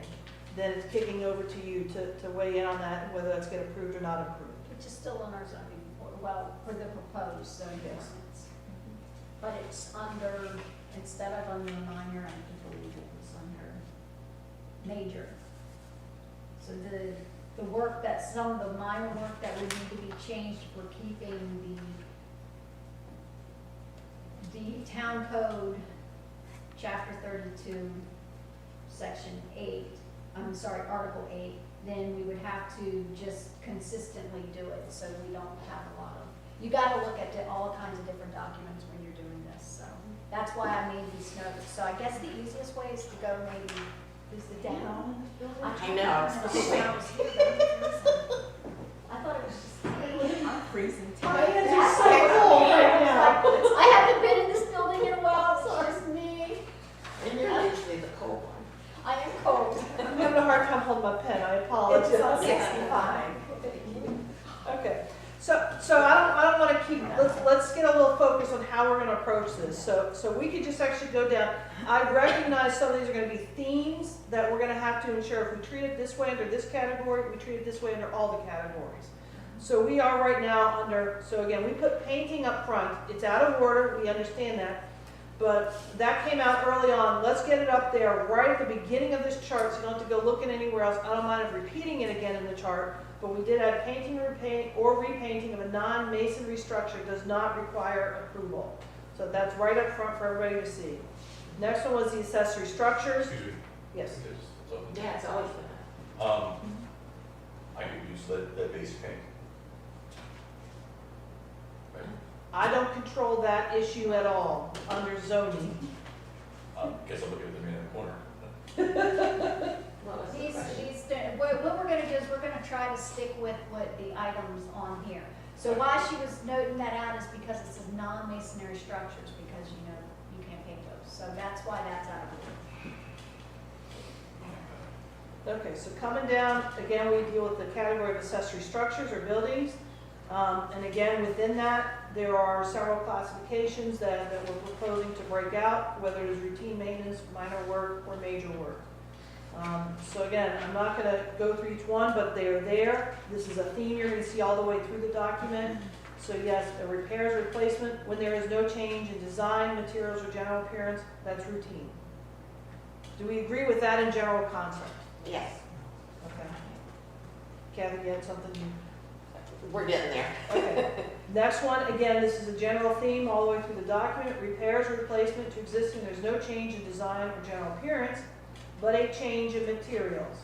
then it's kicking over to you to weigh in on that, and whether that's get approved or not approved. Which is still in our zoning, well, for the proposed zoning Yes. ordinance. But it's under, instead of under minor, I believe it was under major. So the work that, some of the minor work that would need to be changed for keeping the town code, chapter 32, section 8, I'm sorry, article 8, then we would have to just consistently do it, so we don't have a lot of, you gotta look at all kinds of different documents when you're doing this, so. That's why I made these notes, so I guess the easiest way is to go maybe, is the down. I know. I thought it was just. I'm freezing too. My hands That's are so cold right now. I haven't been in this building in a while, so it's just me. And you're usually the cold one. I am cold. I'm having a hard time holding my pen, I apologize. It's on 65. Okay, so I don't wanna keep, let's get a little focus on how we're gonna approach this. So we could just actually go down, I recognize some of these are gonna be themes that we're gonna have to ensure, if we treat it this way under this category, we treat it this way under all the categories. So we are right now under, so again, we put painting up front, it's out of order, we understand that, but that came out early on, let's get it up there right at the beginning of this chart, so you don't have to go looking anywhere else. I don't mind repeating it again in the chart, but we did add painting or repainting of a non-masonry structure does not require approval. So that's right up front for everybody to see. Next one was the accessory structures. Excuse me. Yes. It's open. Yeah, it's always been I could use that base paint. Right. I don't control that issue at all under zoning. Guess I'll look at the man in the corner. What was the question? What we're gonna do is we're gonna try to stick with what the items on here. So why she was noting that out is because it says non-masonry structures, because you know, you can't paint those. So that's why that's out of order. Okay, so coming down, again, we deal with the category of accessory structures or buildings. And again, within that, there are several classifications that we're proposing to break out, whether it is routine maintenance, minor work, or major work. So again, I'm not going to go through each one, but they are there. This is a theme you're going to see all the way through the document. So yes, a repairs, replacement, when there is no change in design, materials, or general appearance, that's routine. Do we agree with that in general concept? Yes. Okay. Kathy, you had something you... we're getting there. Okay. Next one, again, this is a general theme all the way through the document. Repairs or replacement to existing, there's no change in design or general appearance, but a change in materials.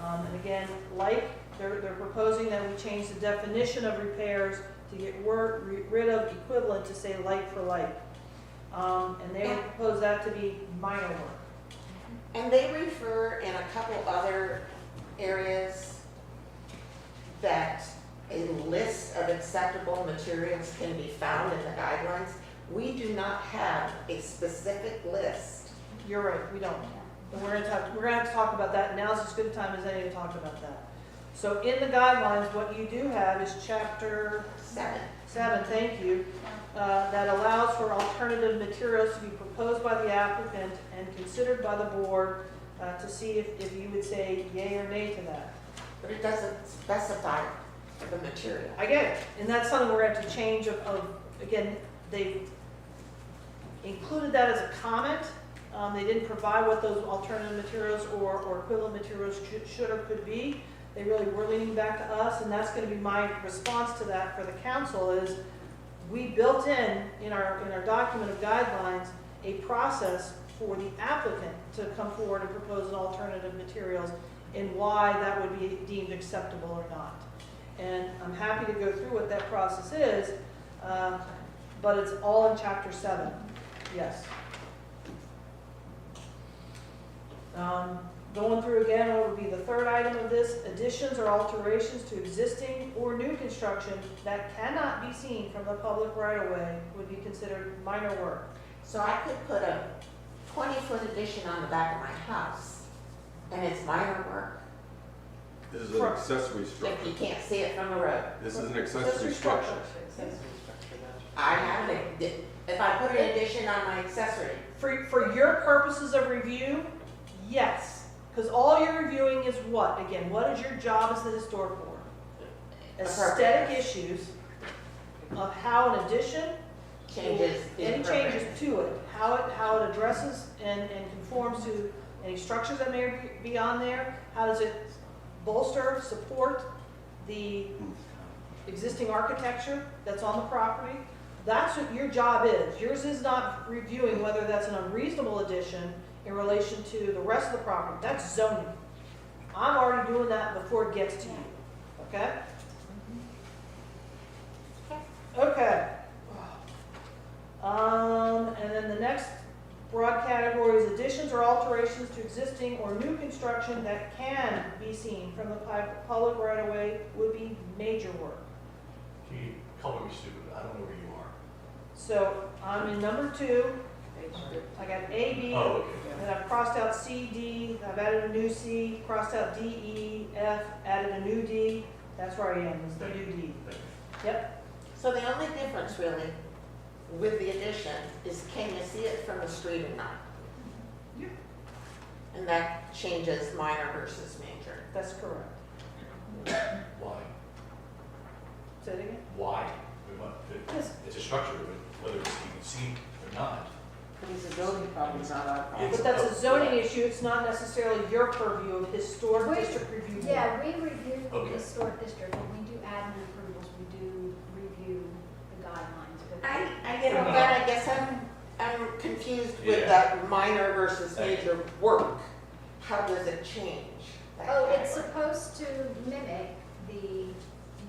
And again, like, they're proposing that we change the definition of repairs to get rid of equivalent to say like for like. And they would propose that to be minor work. And they refer in a couple other areas that a list of acceptable materials can be found in the guidelines. We do not have a specific list. You're right, we don't. And we're gonna have to talk about that. Now's as good a time as any to talk about that. So in the guidelines, what you do have is chapter 7, thank you, that allows for alternative materials to be proposed by the applicant and considered by the board to see if you would say yay or nay to that. But it doesn't specify the material. I get it, and that's something we're going to have to change again, they included that as a comment. They didn't provide what those alternative materials or equivalent materials should or could be. They really were leaning back to us, and that's going to be my response to that for the council is we built in our document of guidelines a process for the applicant to come forward and propose an alternative materials and why that would be deemed acceptable or not. And I'm happy to go through what that process is, but it's all in chapter 7, yes. Going through again, what would be the third item of this, additions or alterations to existing or new construction that cannot be seen from the public right-of-way would be considered minor work. So I could put a 20-foot addition on the back of my house, and it's minor work This is an accessory if structure. you can't see it from the road. This is an accessory structure. Accessory structure, I have it, if I put an addition on my accessory, For your purposes of review, yes. Because all you're reviewing is what? Again, what is your job as the historic board? Aesthetic issues of how an addition, changes. any changes to it, how it addresses and conforms to any structures that may be on there, how does it bolster, support the existing architecture that's on the property. That's what your job is. Yours is not reviewing whether that's an unreasonable addition in relation to the rest of the property. That's zoning. I'm already doing that before it gets to you, okay? Okay. And then the next broad category is additions or alterations to existing or new construction that can be seen from the public right-of-way would be major work. Can you color me stupid? I don't know where you are. So I'm in number 2. I got A, B, Oh, okay. then I've crossed out C, D, I've added a new C, crossed out D, E, F, added a new D. That's where I am, is the new D. Yep. So the only difference really with the addition is can you see it from the street or not? Yeah. And that changes minor versus major. That's correct. Why? Say it again? Why? Yes. It's a structure, but whether it's you can see or not. It's a zoning problem, not our problem. But that's a zoning issue, it's not necessarily your purview of historic We- district review. board. Yeah, we review the Okay. historic district, when we do admin approvals, we do review the guidelines. but- I get all that, I guess I'm confused with Yeah. the minor versus major work. How does it change? that Oh, it's category? supposed to mimic the.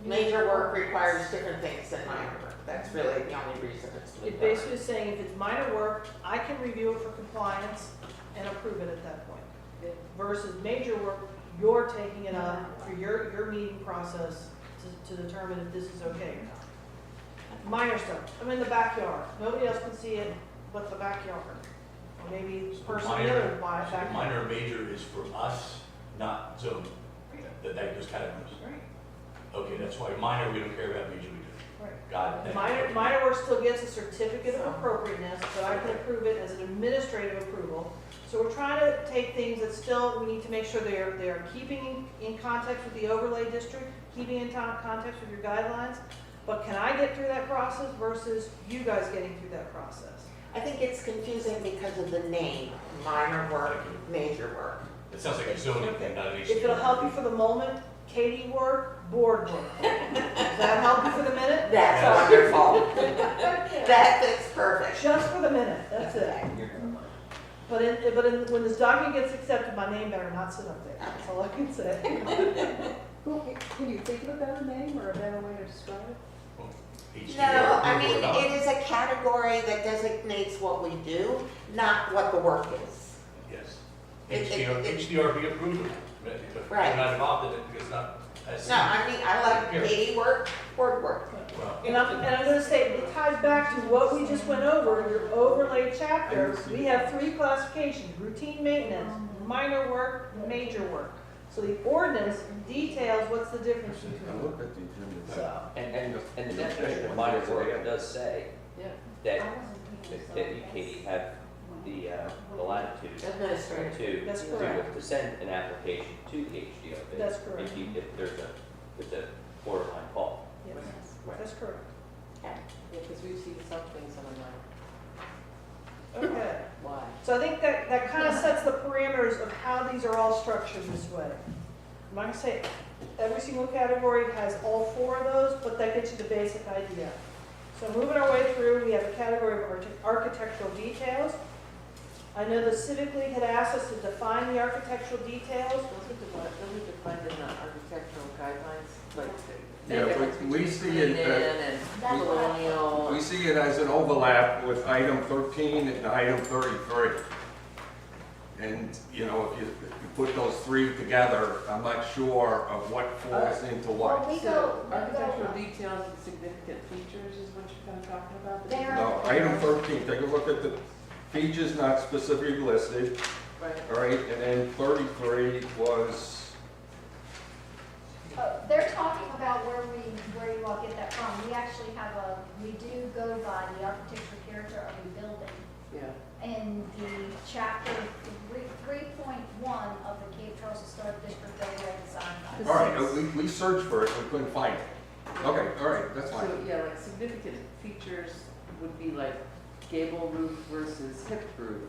Major work requires different things than minor work. That's really the only reason it's. It basically is saying if it's minor work, I can review it for compliance and approve it at that point. Versus major work, you're taking it up for your meeting process to determine if this is okay or not. Minor stuff, I'm in the backyard, nobody else can see it but the backyard. Or maybe the person in the other So backyard. minor or major is for us, not zoning. That those categories. Right, Okay, that's why minor we don't care about, major we do. right. Got it. Minor work still gets a certificate of appropriateness, but I can approve it as an administrative approval. So we're trying to take things that still, we need to make sure they're keeping in context with the overlay district, keeping in context with your guidelines. But can I get through that process versus you guys getting through that process? I think it's confusing because of the name, minor work, major work. It sounds like a zoning thing, not an If it'll help you for the moment, Katie work, board work. Does that help you for the minute? That's wonderful. That fits perfect. Just for the minute, that's it. You're gonna mind. When this document gets accepted, my name better not sit up there. That's all I can say. Can you think of a better name or a better way to describe it? Well, HDRB No, I mean, or not. it is a category that designates what we do, not what the work is. Yes. It- HDRB approved it. Right. We're not involved in it because it's not. as- No, I mean, I like Here. Katie work, board work. Well, And I'm gonna say, it ties back to what we just went over, your overlay chapter. We have 3 classifications: routine maintenance, minor work, major work. So the ordinance details what's the difference I between looked at the agenda. so. And the definition of minor work does say Yeah. that you, Katie, have the latitude Administrative. to, That's correct. to send an application to the HDRB. That's correct. If there's a borderline call. Yes, Right. that's correct. Yeah, because we've seen some things and I'm like, Okay. why? So I think that kind of sets the parameters of how these are all structured this way. I'm not gonna say every single category has all 4 of those, but that gets you the basic idea. So moving our way through, we have a category of architectural details. I know the Civic League had asked us to define the architectural details. Those are defined in the architectural guidelines, like. the Yeah, difference we between see it, Canaan and That's what I colonial. We see it as an overlap with item 13 and item 33. And, you know, if you put those 3 together, I'm not sure of what falls into Well, what. we So go, architectural details and significant features is what you're kind of talking about? There. No, item 13, take a look at the features not specifically listed, Right. all right? And then 33 was, they're talking about where you all get that from. We actually we do go by the architectural character of the building. Yeah. In the chapter 3.1 of the Cape Charles Historic District Overlay Design Guide. all right, we searched for it, we couldn't find it. Okay, all right, that's fine. So, yeah, like significant features would be like gable roof versus hip roof.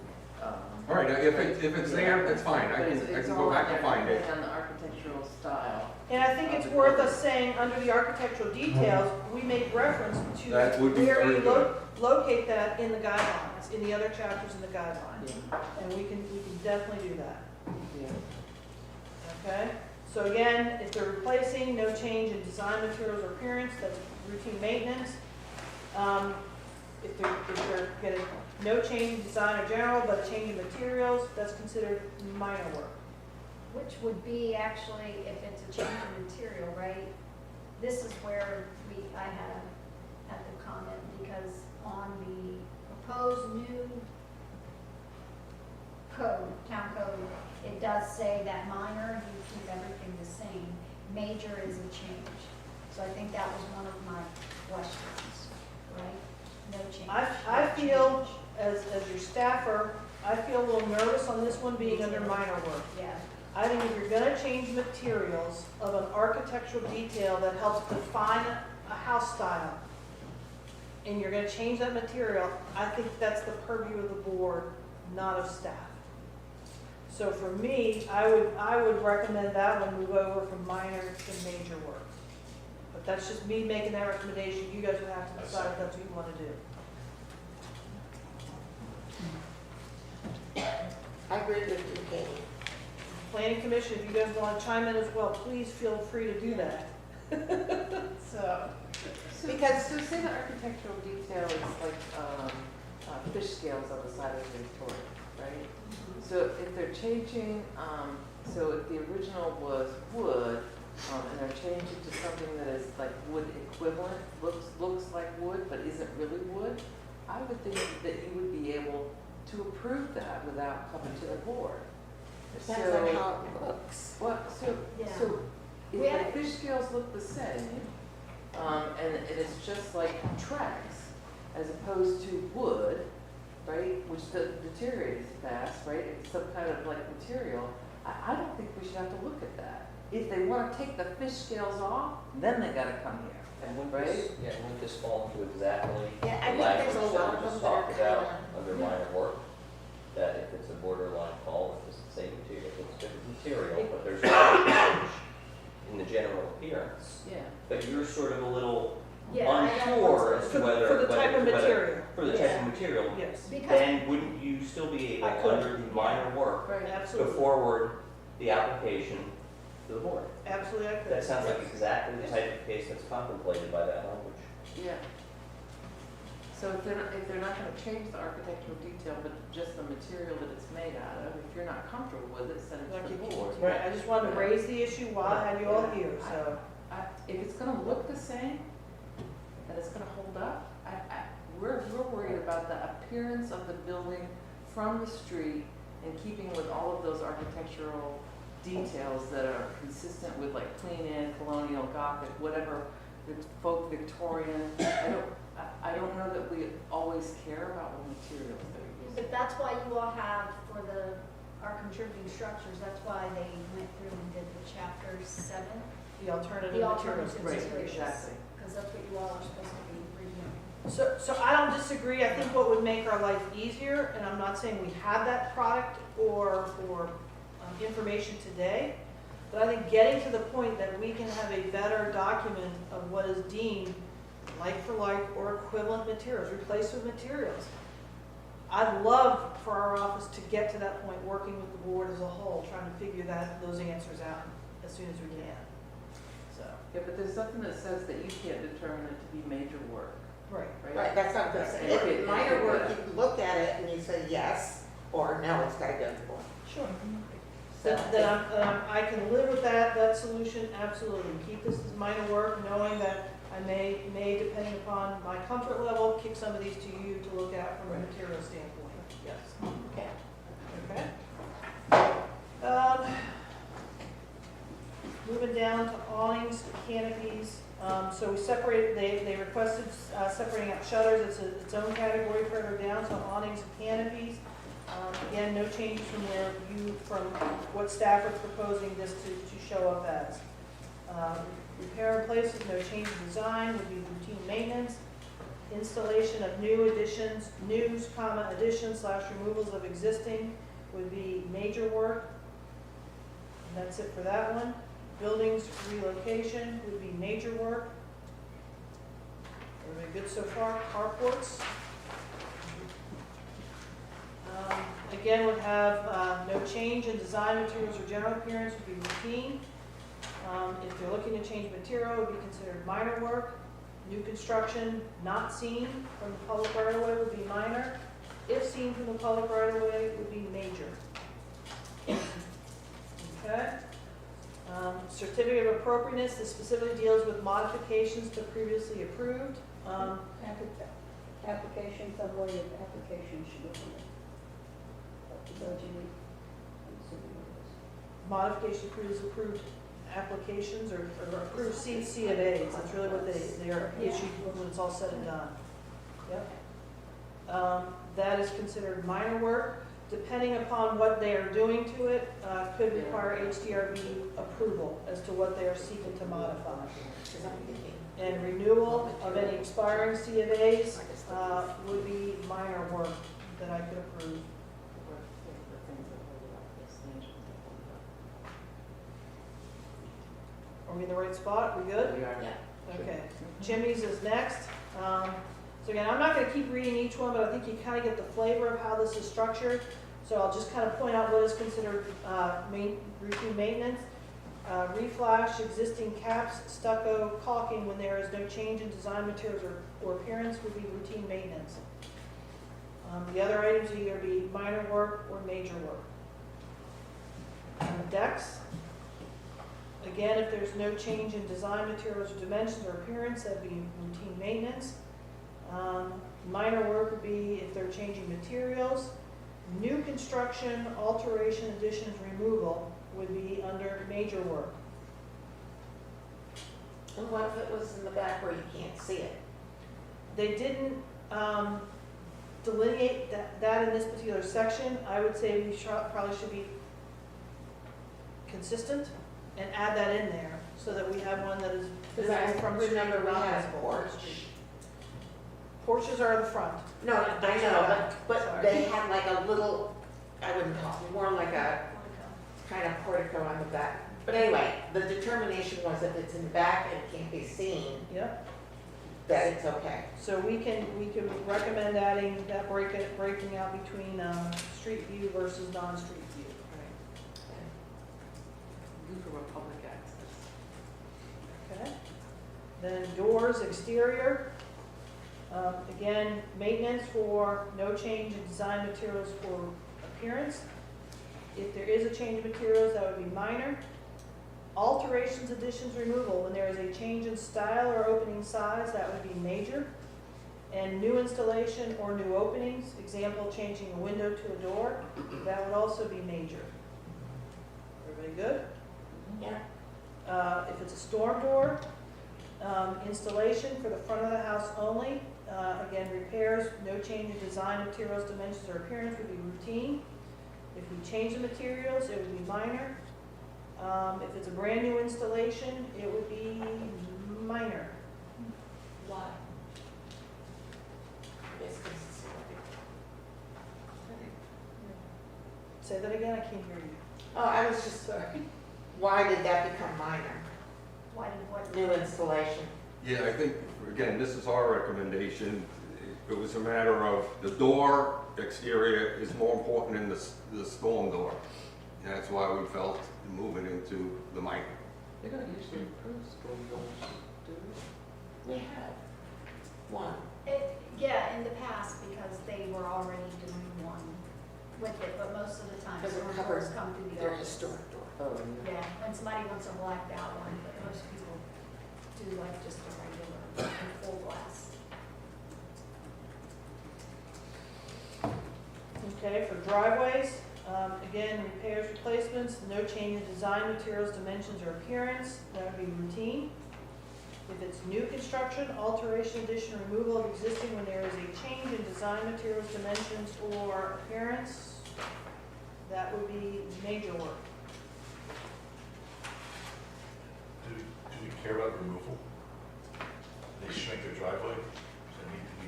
All right, if it's there, that's fine, I But can it's go all back and find it. depending on the architectural style. And I think it's worth us saying, under the architectural details, we make reference to That would be where very we good. locate that in the guidelines, in the other chapters in the guidelines. Yeah, And we can definitely do that, yeah. okay? So again, if they're replacing, no change in design materials or appearance, that's routine maintenance. If they're getting no change in design or general, but change in materials, that's considered minor work. Which would be actually, if it's a change in material, right? This is where I had the comment, because on the proposed new code, town code, it does say that minor, you keep everything the same. Major is a change. So I think that was one of my questions, right? No change. I feel, as your staffer, I feel a little nervous on this one being under minor work. Yeah. I think if you're gonna change materials of an architectural detail that helps define a house style, and you're gonna change that material, I think that's the purview of the board, not of staff. So for me, I would recommend that one move over from minor to major work. But that's just me making that recommendation, you guys would have to decide if that's what you wanna do. I agree with you, Katie. Planning Commission, if you guys want to chime in as well, please feel free to do that. So, Because- So say the architectural detail is like, fish scales on the side of the toilet, right? So if they're changing, so if the original was wood, and they're changing to something that is like wood equivalent, looks like wood, but isn't really wood, I would think that you would be able to approve that without coming to the board. Depends on how it looks. Yeah. So We if had- the fish scales look the same, and it's just like tracks, as opposed to wood, right, which deteriorates fast, right, it's some kind of like material, I don't think we should have to look at that. If they wanna take the fish scales off, then they gotta come here. And wouldn't this, yeah, wouldn't this fall into exactly Yeah, I the think language there's a that lot we of just them that are talked about kinda- under minor work? That if it's a borderline call, if it's the same material, if it's different material, but there's no change in the appearance, Yeah. but you're sort of a little Yeah, I don't unsure want as For to whether. the type of whether- material, For the type of material, yes, Because, then wouldn't you still be able, I could. under the minor work, Right. to absolutely, forward the application to the board? absolutely I could. That sounds like exactly the type of case that's contemplated by that language. Yeah. So if they're not gonna change the architectural detail, but just the material that it's made out of, if you're not comfortable with it, send it to the board. Right, I just wanted to raise the issue while I had you all here, so. If it's gonna look the same, and it's gonna hold up, we're worried about the appearance of the building from the street and keeping with all of those architectural details that are consistent with like Queen Anne, colonial, Gothic, whatever, it's folk Victorian. I don't know that we always care about what materials they're using. but that's why you all have for our contributing structures, that's why they went through and did the chapter 7, The alternative the materials. alternative Right, materials. exactly. Because that's what you all are supposed to be reviewing. So I don't disagree, I think what would make our life easier, and I'm not saying we have that product or information today, but I think getting to the point that we can have a better document of what is deemed like for like or equivalent materials, replacement materials. I'd love for our office to get to that point, working with the board as a whole, trying to figure those answers out as soon as we can. So, Yeah, but there's nothing that says that you can't determine it to be major work, right. right? Right, that's what I'm saying. Okay, If minor work, yeah. you can look at it and you say yes, or no, it's gotta go to the board. Sure. So, I can live with that solution, absolutely. Keep this as minor work, knowing that I may, depending upon my comfort level, kick some of these to you to look at from a material standpoint, yes. Okay. Okay? Moving down to awnings, canopies, so we separated, they requested separating out shutters, it's its own category further down, so awnings and canopies. Again, no changes from what staff was proposing this to show up as. Repair and place with no change in design would be routine maintenance. Installation of additions / removals of existing would be major work. And that's it for that one. Buildings relocation would be major work. Everybody good so far? Carports. Again, would have no change in design, materials, or general appearance would be routine. If they're looking to change material, it would be considered minor work. New construction not seen from the public right of way would be minor. If seen from the public right of way, it would be major. Okay? Certificate of appropriateness, this specifically deals with modifications to previously approved. Application, some way of application should go from it. Is that what you mean? I'm assuming it is. Modification to previously approved applications or approved C of As. That's really what they are issued when it's all said and done. Yep. That is considered minor work. Depending upon what they are doing to it, could require HDRB approval as to what they are seeking to modify. And renewal of any expiring C of As would be minor work that I could approve. Are we in the right spot? We good? We are. Okay. Chimneys is next. So again, I'm not going to keep reading each one, but I think you kind of get the flavor of how this is structured. So I'll just kind of point out what is considered routine maintenance. Reflash existing caps, stucco, caulking when there is no change in design materials or appearance would be routine maintenance. The other items would either be minor work or major work. Decks. Again, if there's no change in design materials or dimensions or appearance, that'd be routine maintenance. Minor work would be if they're changing materials. New construction, alteration, additions, removal would be under major work. And what if it was in the back where you can't see it? They didn't delineate that in this particular section. I would say we probably should be consistent and add that in there so that we have one that is Because I visible from the street remember or we not had a visible. porch. Porches are in the front. No, I know, but Sorry. they had like a little, I wouldn't call it, more like a kind of portico on the back But anyway, the determination was if it's in the back and can't be seen, Yep. that it's okay. So we can recommend adding that breaking out between, street view versus non-street view. Good for public access. Okay. Then doors, exterior. Again, maintenance for no change in design materials for appearance. If there is a change of materials, that would be minor. Alterations, additions, removal, when there is a change in style or opening size, that would be major. And new installation or new openings, example, changing a window to a door, that would also be major. Everybody good? Yeah. If it's a storm door, installation for the front of the house only. Again, repairs, no change in design, materials, dimensions, or appearance would be routine. If we change the materials, it would be minor. If it's a brand new installation, it would be minor. Why? Yes, 'cause it's Say that again, I can't hear you. Oh, I was just sorry. Why did that become minor? Why did what? New installation. Yeah, I think, again, this is our recommendation. It was a matter of the door exterior is more important than the storm door. And that's why we felt moving into the minor. They're gonna usually approve storm doors, do they? We have one. Yeah, in the past, because they were already doing one with it, but most of the time, Because it storm covers doors come to the their office. historic door. Oh, yeah. Yeah, when somebody wants a blacked out one, but most people do like just a regular full glass. Okay, for driveways, again, repairs, replacements, no change in design, materials, dimensions, or appearance, that would be routine. If it's new construction, alteration, addition, removal of existing when there is a change in design, materials, dimensions, or appearance, that would be major work. Do we care about removal? They shrink their driveway, does that need to be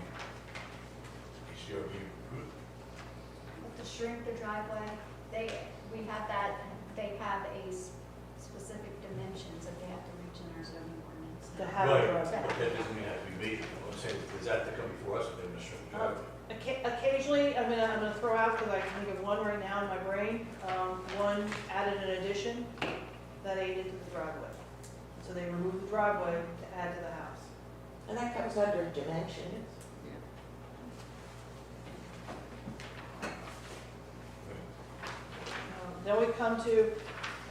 HDRB approved? To shrink the driveway, we have that, they have specific dimensions that they have to reach in our zoning ordinance. To have a Right, driveway. but that doesn't mean it has to be made, I'm saying, does that have to come before us if they're gonna shrink the driveway? Occasionally, I'm gonna throw out, because I can think of one right now in my brain, one added an addition that aided to the driveway. So they removed the driveway to add to the house. And that comes under dimension. Then we come to,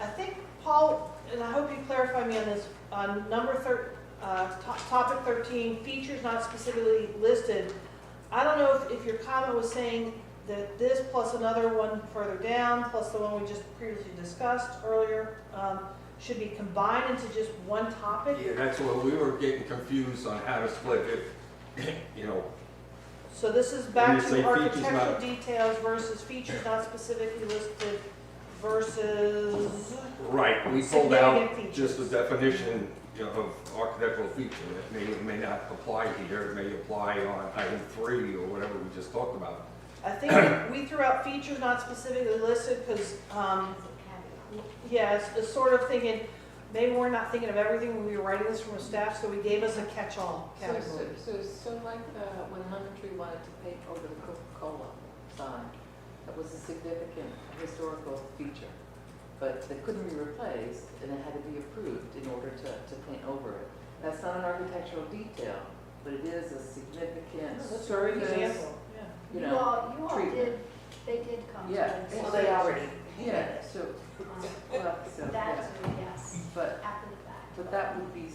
I think, Paul, and I hope you clarify me on this, on topic 13, features not specifically listed. I don't know if your comment was saying that this plus another one further down, plus the one we just previously discussed earlier, should be combined into just one topic. Yeah, that's where we were getting confused on how to split it, you know. So this is back When you say to features architectural not- details versus features not specifically listed versus, Right, we pulled out Significant just the features. definition, you know, of architectural feature. It may or may not apply here, it may apply on item 3 or whatever we just talked about. I think we threw out features not specifically listed because, It's a caveat. yeah, it's sort of thinking, maybe we're not thinking of everything when we were writing this from a staff, so we gave us a catch-all category. So like when Lemon Tree wanted to paint over the Coca-Cola sign, that was a significant historical feature. But they couldn't be replaced and it had to be approved in order to paint over it. That's not an architectural detail, but it is a significant That's a great surface, example, yeah. you You know. all treatment. they did come to Yeah. us. Well, they already. Yeah, so, well, so, That yeah. too, yes, But, after the fact. but that would be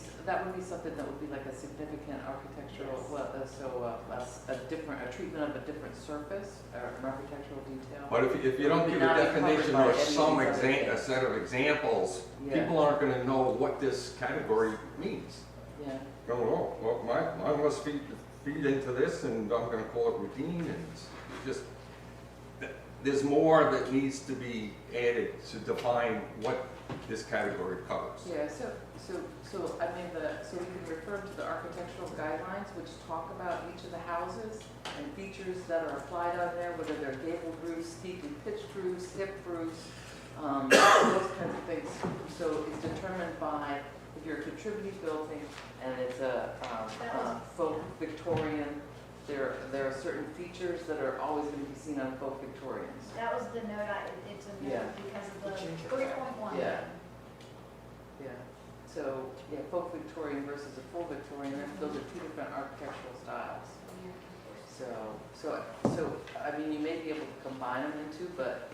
something that would be like a significant architectural, a treatment of a different surface, or an architectural detail. But if you don't Would give a not be covered definition by or any of some these other a things. set of examples, Yeah. people aren't gonna know what this category means. Yeah, Go, oh, well, mine must feed into this and I'm gonna call it routine and it's just, there's more that needs to be added to define what this category covers. yeah, so I mean, so we can refer to the architectural guidelines, which talk about each of the houses and features that are applied on there, whether they're gabled roofs, steeply pitched roofs, hip roofs, those kinds of things. So it's determined by if you're a contributing building and it's a folk Victorian, there are certain features that are always going to be seen on folk Victorians. That was the note it's a Yeah. note because of the 3.1. Yeah. Yeah. So, yeah, folk Victorian versus a full Victorian, those are two different architectural styles. So, I mean, you may be able to combine them into, but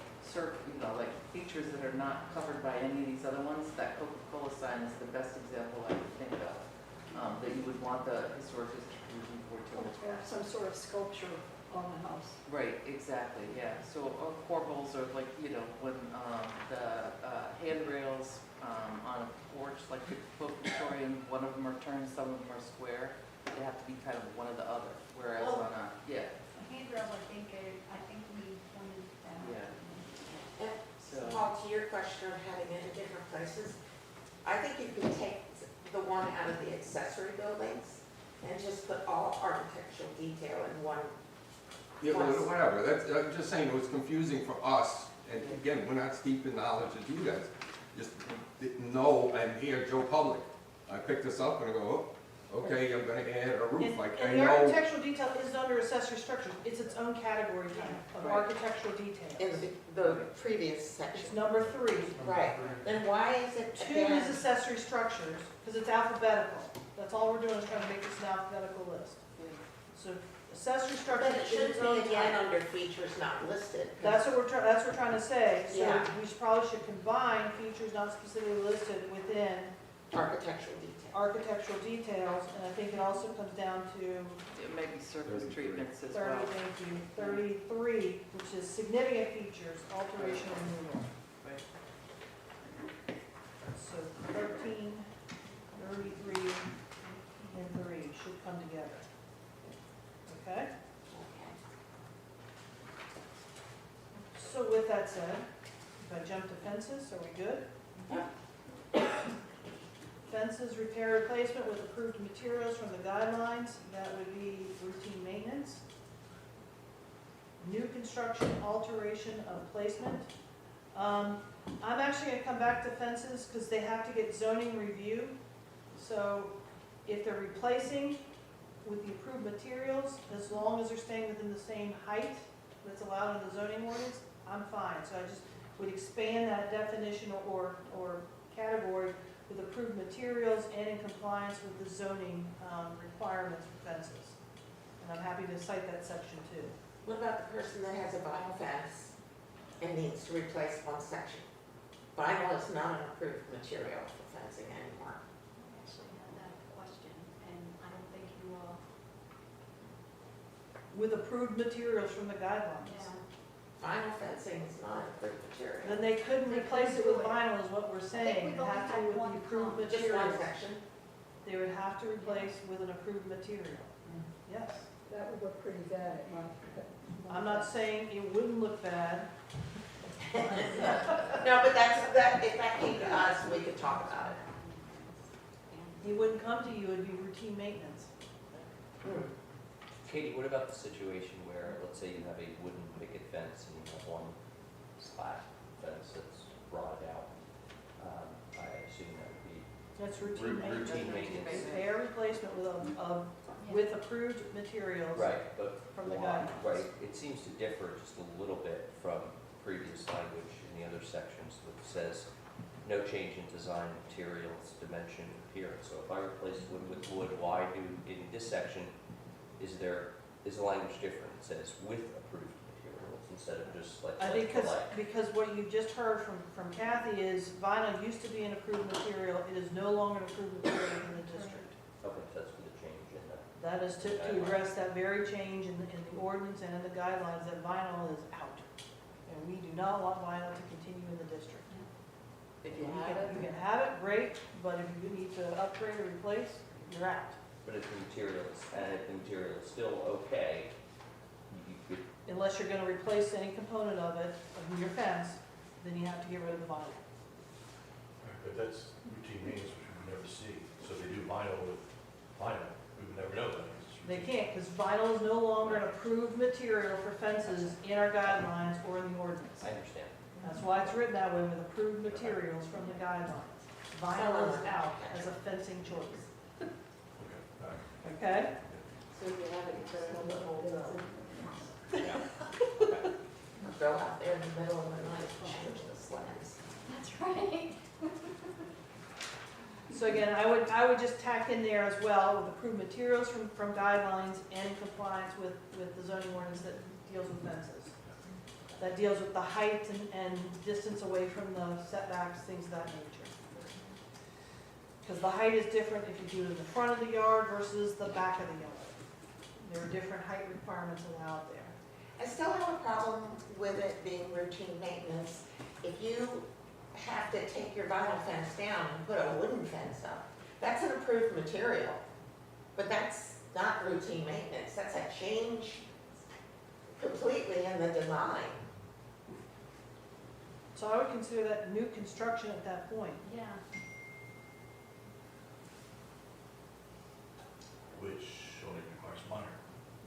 like features that are not covered by any of these other ones, that Coca-Cola sign is the best example I can think of, that you would want the historic district review board to look Or at. some sort of sculpture on the house. Right, exactly, yeah. So corbels are like, when the handrails on a porch, like the folk Victorian, one of them are turned, some of them are square. They have to be kind of one or the other, whereas on a, yeah, Handrails, I think we pointed that out. yeah. And So, Paul, to your question of having it in different places, I think you can take the one out of the accessory buildings and just put all architectural detail in one. Yeah, well, whatever, I'm just saying, it was confusing for us, and again, we're not steeped in knowledge as you guys. Just didn't know, and here, Joe Public, I picked this up and I go, oh, okay, I'm gonna add a roof, like, I And the know. architectural detail is under accessory structures. It's its own category of Right. architectural In details. the previous It's section. number 3. Right, then why is it 2 again? is accessory structures, because it's alphabetical. That's all we're doing is trying to make this an alphabetical list. So accessory structures But it is should its own be again type. under features not listed. That's what we're trying to say. So Yeah. we probably should combine features not specifically listed within Architectural detail. architectural details, and I think it also comes down to it may be surface 33. treatments as 30, well. thank you, 33, which is significant features, alteration and removal. Right. So 13, 33, and 3 should come together. Okay? So with that said, if I jump to fences, are we good? Fences, repair, replacement with approved materials from the guidelines, that would be routine maintenance. New construction, alteration of placement. I'm actually gonna come back to fences because they have to get zoning review. So if they're replacing with the approved materials, as long as they're staying within the same height that's allowed in the zoning ordinance, I'm fine. So I just would expand that definition or category with approved materials and in compliance with the zoning requirements for fences. And I'm happy to cite that section too. What about the person that has a vinyl fence and needs to replace one section? Vinyl is not an approved material for fencing anymore. I actually had that question, and I don't think you all, With approved materials from the guidelines. yeah. Vinyl fencing is not an approved material. Then they couldn't replace it with vinyl is what we're saying. we've It has to only be with had the one approved comment. Just one materials. section. They would have to replace with an approved material. Yes. That would look pretty bad at my. I'm not saying it wouldn't look bad. No, but if that came to us, we could talk about it. It wouldn't come to you, it'd be routine maintenance. Katie, what about the situation where, let's say you have a wooden picket fence and you have one slat fence that's rotted out? I assume that would be That's routine maintenance. routine maintenance. Repair replacement with approved materials. Right, but From the why? guidelines. Right, it seems to differ just a little bit from previous language in the other sections that says no change in design, materials, dimension, appearance. So if I replace wood with wood, why do, in this section, is the language different? It says with approved materials instead of just like. I think like. because what you just heard from Kathy is vinyl used to be an approved material, it is no longer an approved material in the district. Okay, so that's for the change in the. That is to address that very change in the ordinance and in the guidelines that vinyl is out. And we do not want vinyl to continue in the district. If You you have it, can have it, great, but if you need to upgrade or replace, you're out. But if the material is still okay, you could, Unless you're gonna replace any component of it, of your fence, then you have to get rid of the vinyl. Right, but that's routine maintenance, which we would never see. So they do vinyl with vinyl, we would never know that. It's They routine. can't, because vinyl is no longer an approved material for fences in our guidelines or in the ordinance. I understand. That's why it's written that way with approved materials from the guidelines. Vinyl is out as a fencing choice, Okay, all right. okay? So if you have it, you put it on the whole bill. Go out there in the middle of the night, change the slabs. That's right. So again, I would just tack in there as well with approved materials from guidelines and compliance with the zoning ordinance that deals with fences. That deals with the height and distance away from the setbacks, things of that nature. Because the height is different if you do it in the front of the yard versus the back of the yard. There are different height requirements allowed there. I still have a problem with it being routine maintenance. If you have to take your vinyl fence down and put a wooden fence up, that's an approved material. But that's not routine maintenance, that's a change completely in the design. So I would consider that new construction at that point. Yeah. Which only requires minor,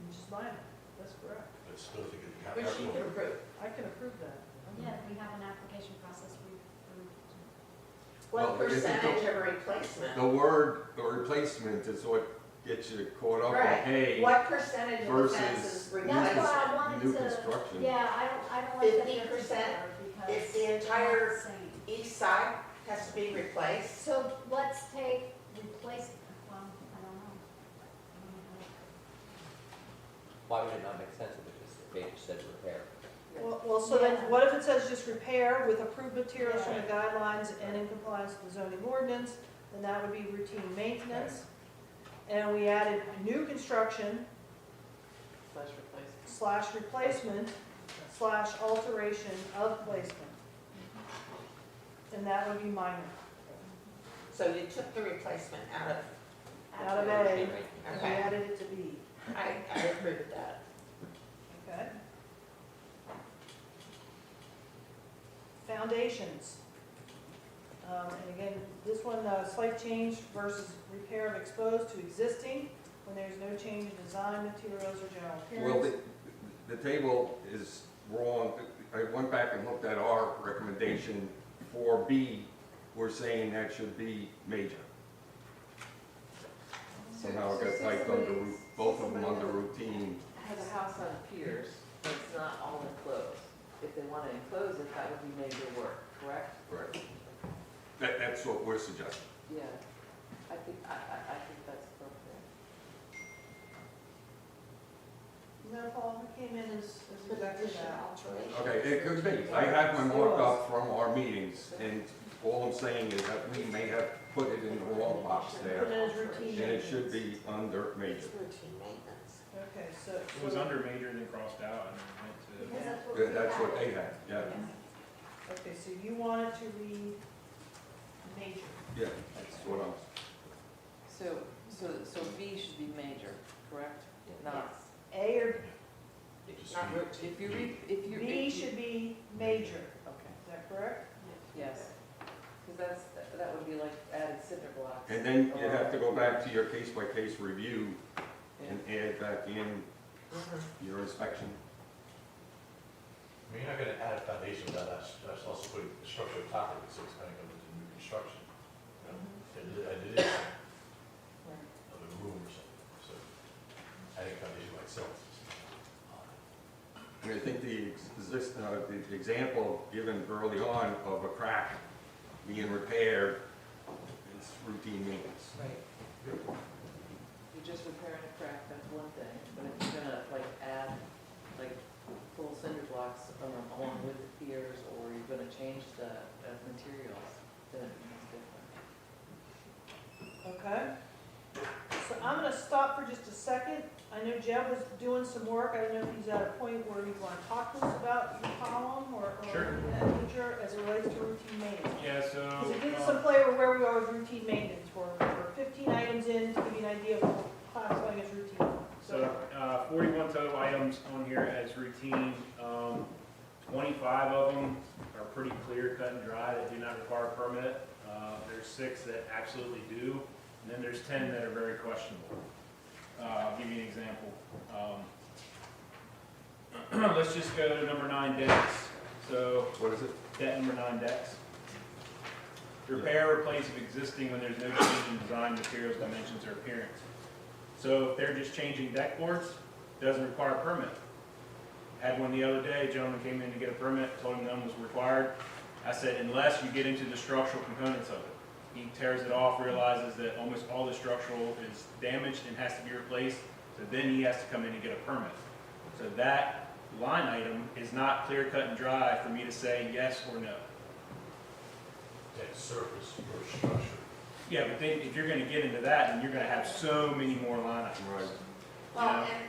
Which is minor, that's correct. but still think it can. Which you can approve. I can approve that. Yeah, we have an application process. What Well, isn't percentage of replacement? The word, the replacement is what gets you caught up in, Right. hey, What percentage of the versus fence is That's replacement? why I wanted new to, construction. yeah, I don't like that they're 50%? together because. If the they're not entire the same. east side has to be replaced, So let's take replacement, well, I don't know. Why would it not make sense if it just said repair? Well, so then, what if it says just repair with approved materials from the guidelines and in compliance with the zoning ordinance? Then that would be routine maintenance. And we added new construction Slash replacement. /replacement / alteration of placement. And that would be minor. so you took the replacement out of, Out of A, and we okay, added it to B, I agree with that. okay? Foundations. And again, this one, slight change versus repair of exposed to existing when there's no change in design, materials, or general well, appearance. the table is wrong. I went back and looked at our recommendation for B, we're saying that should be major. Somehow it got typed under, both of them under routine. Has a house on piers, but it's not all enclosed. If they want to enclose it, that would be major work, correct? Correct. That's what we're suggesting. Yeah, I think that's appropriate. No, Paul, it came in as exactly Addition, that. alteration. Okay, it could be. I have my markup from our meetings, and all I'm saying is that we may have put it in the wrong box Put it there, as routine and it should maintenance. be under major. It's routine maintenance. Okay, so. It was under major, then crossed out, and then Because went that's what we That's what had. they had, yeah. Okay, so you wanted to read major. Yeah, that's what I'm, So B should be major, correct? Not, A or Just Not read- routine. if you read, B should be major, Okay, is that correct? yes. Because that would be like added cinder blocks. and then you have to go back to your case-by-case review Yeah. and add back in Mhm. your inspection. I mean, you're not gonna add a foundation without us also putting the structure on top of it, so it's kind of coming to new construction. You know, it is of a room or something, so adding foundation by itself is odd. I mean, I think the example given early on of a crack being repaired, it's routine maintenance. Right. You're just repairing a crack, that's one thing, but if you're gonna like add, like full cinder blocks along with the piers, or you're gonna change the materials, then it becomes different. Okay. So I'm gonna stop for just a second. I know Jeb was doing some work. I don't know if he's at a point where you wanna talk to us about your column or Sure. that nature as it relates to routine maintenance. Yeah, so. Because it gives us some flavor where we are with routine maintenance. We're 15 items in to give you an idea of what we're classifying as routine. So, 41 total items on here as routine. 25 of them are pretty clear, cut and dry, that do not require a permit. There's 6 that absolutely do, and then there's 10 that are very questionable. I'll give you an example. Let's just go to number 9, decks. So, What is it? debt number 9, decks. Repair or replace of existing when there's no change in design, materials, dimensions, or appearance. So if they're just changing deck boards, doesn't require a permit. Had one the other day, a gentleman came in to get a permit, told him none was required. I said, unless you get into the structural components of it. He tears it off, realizes that almost all the structural is damaged and has to be replaced, so then he has to come in and get a permit. So that line item is not clear cut and dry for me to say yes or no. That surface or structure. Yeah, but then if you're gonna get into that, then you're gonna have so many more line items. Right. Well, Yeah. and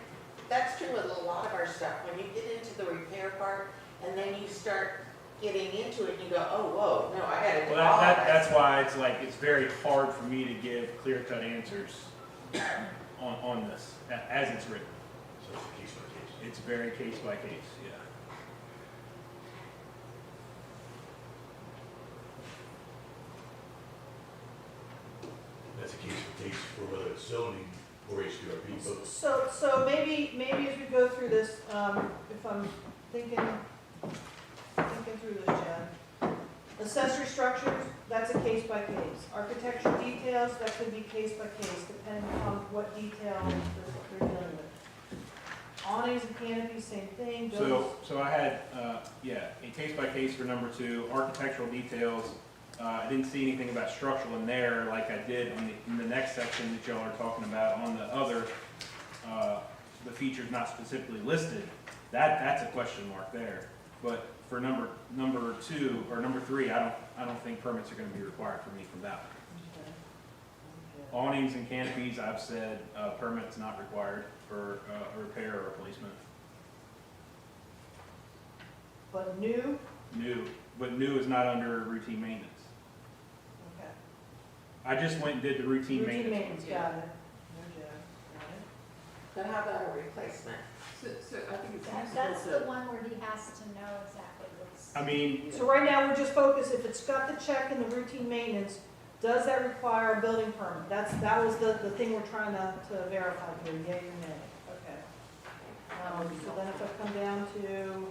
that's true with a lot of our stuff. When you get into the repair part, and then you start getting into it, and you go, oh, whoa, no, I gotta do Well, all that. that's why it's like, it's very hard for me to give clear cut answers on this, as it's written. So it's a case by case. It's very case by case, yeah. That's a case by case for whether it's zoning or HDRB, both. So maybe as we go through this, if I'm thinking through this, Jen. Accessory structures, that's a case by case. Architectural details, that could be case by case, depending on what detail they're dealing with. Awnings and canopies, same thing. So I had, a case by case for number 2, architectural details. I didn't see anything about structural in there like I did in the next section that y'all are talking about on the other, the features not specifically listed. That's a question mark there. But for number 2 or number 3, I don't think permits are gonna be required for me from that one. Awnings and canopies, I've said, permits not required for a repair or replacement. But new, But new is not under routine maintenance. okay. I just went and did the routine maintenance. Got it. No, Jen, got it. But how about a replacement? So I think it's That's useful the one where he has to know exactly what's. I mean, So right now, we're just focused, if it's got the check in the routine maintenance, does that require a building permit? That was the thing we're trying to verify here, yea or nay, okay. So then if I come down to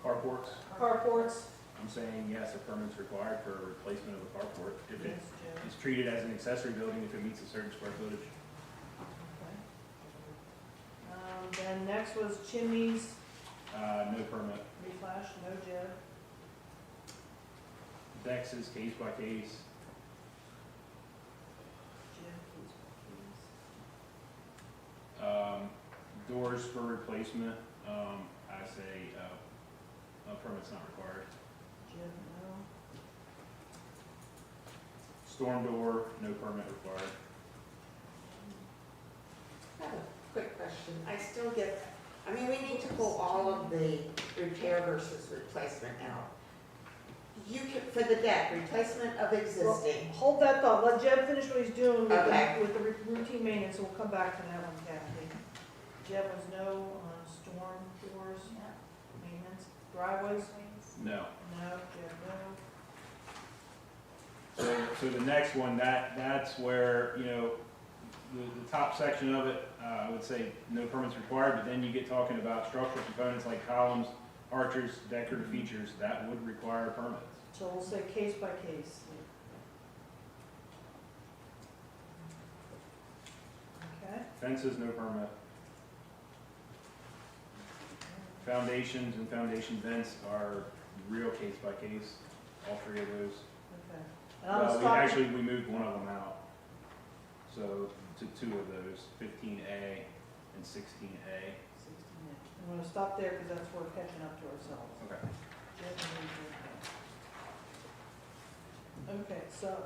carports, carports. I'm saying yes, a permit's required for a replacement of a carport if it Yes, Jim. is treated as an accessory building if it meets a certain square footage. Okay. Then next was chimneys, No permit. reflash, no Jim. Decks is case by case. Jim, please, Doors for replacement, I say, a permit's not required. please. Jim, no. Storm door, no permit required. I have a quick question. I still get, I mean, we need to pull all of the repair versus replacement out. You can, for the deck, replacement of existing, Hold that thought, let Jeb finish what he's doing with Okay. with the routine maintenance, and we'll come back to that one, Kathy. Jeb was no on storm doors, maintenance, driveways, No. no, Jeb, no. So the next one, that's where, the top section of it, I would say no permits required, but then you get talking about structural components like columns, archers, decorative features, that would require permits. So we'll say case by case. Okay. Fences, no permit. Foundations and foundation vents are real case by case, all 3 of those. Okay. And I'm stopping, We moved one of them out. So to 2 of those, 15A and 16A. I'm gonna stop there because that's where we're catching up to ourselves. Okay. Jeb and Jeb, okay. Okay, so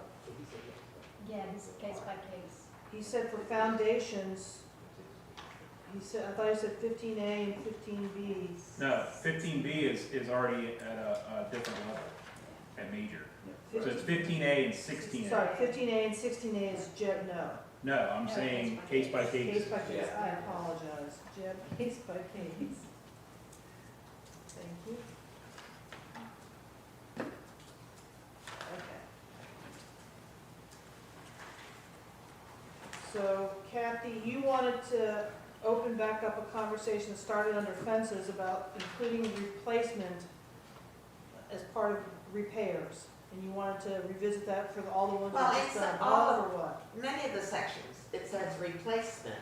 Yeah, it's case by case. he said for foundations, I thought he said 15A and 15B. No, 15B is already at a different level, at major. So it's 15A and 16A. Sorry, 15A and 16A is Jeb, no. No, I'm saying case by case. Case by case, I apologize. Jeb, case by case. Thank you. Okay. So Kathy, you wanted to opened back up a conversation that started under fences about including replacement as part of repairs. And you wanted to revisit that for all the ones Well, that it's just done all above or what? Many of the sections, it says replacement,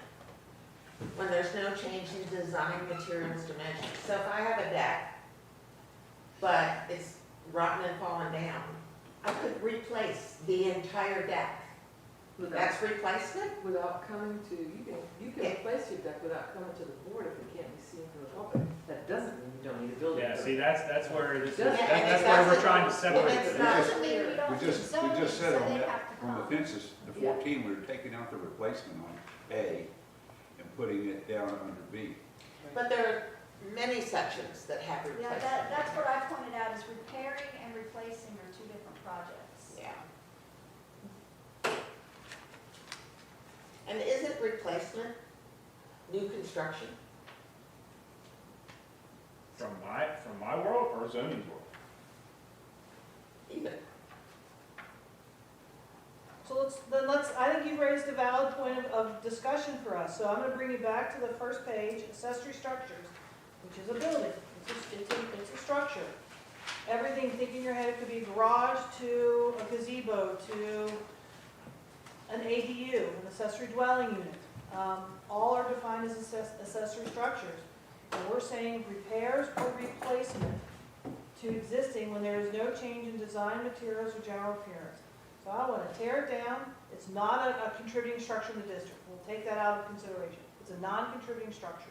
when there's no change in design, materials, dimensions. So if I have a deck, but it's rotten and fallen down, I could replace the entire deck. That's replacement? Without coming to, you can replace your deck without coming to the board if it can't be seen from the public. That doesn't mean you don't need a building Yeah, permit. see, that's where this is, Yeah, and that's it's where we're not- trying to and separate it's it. not- Doesn't mean we don't We just zoning, said so on they that, have to from the come. fences, the 14, we were taking out the replacement on A and putting it down under B. But there are many sections that have Yeah, replacement. that's what I pointed out, is repairing and replacing are two different projects. Yeah. And isn't replacement new construction? From my world or zoning's world? Even. So I think you've raised a valid point of discussion for us. So I'm gonna bring you back to the first page, accessory structures, which is a building. It's a structure. Everything, think in your head, it could be a garage to a gazebo to an ADU, an accessory dwelling unit. All are defined as accessory structures. And we're saying repairs or replacement to existing when there is no change in design, materials, or general appearance. So I want to tear it down. It's not a contributing structure in the district. We'll take that out of consideration. It's a non-contributing structure.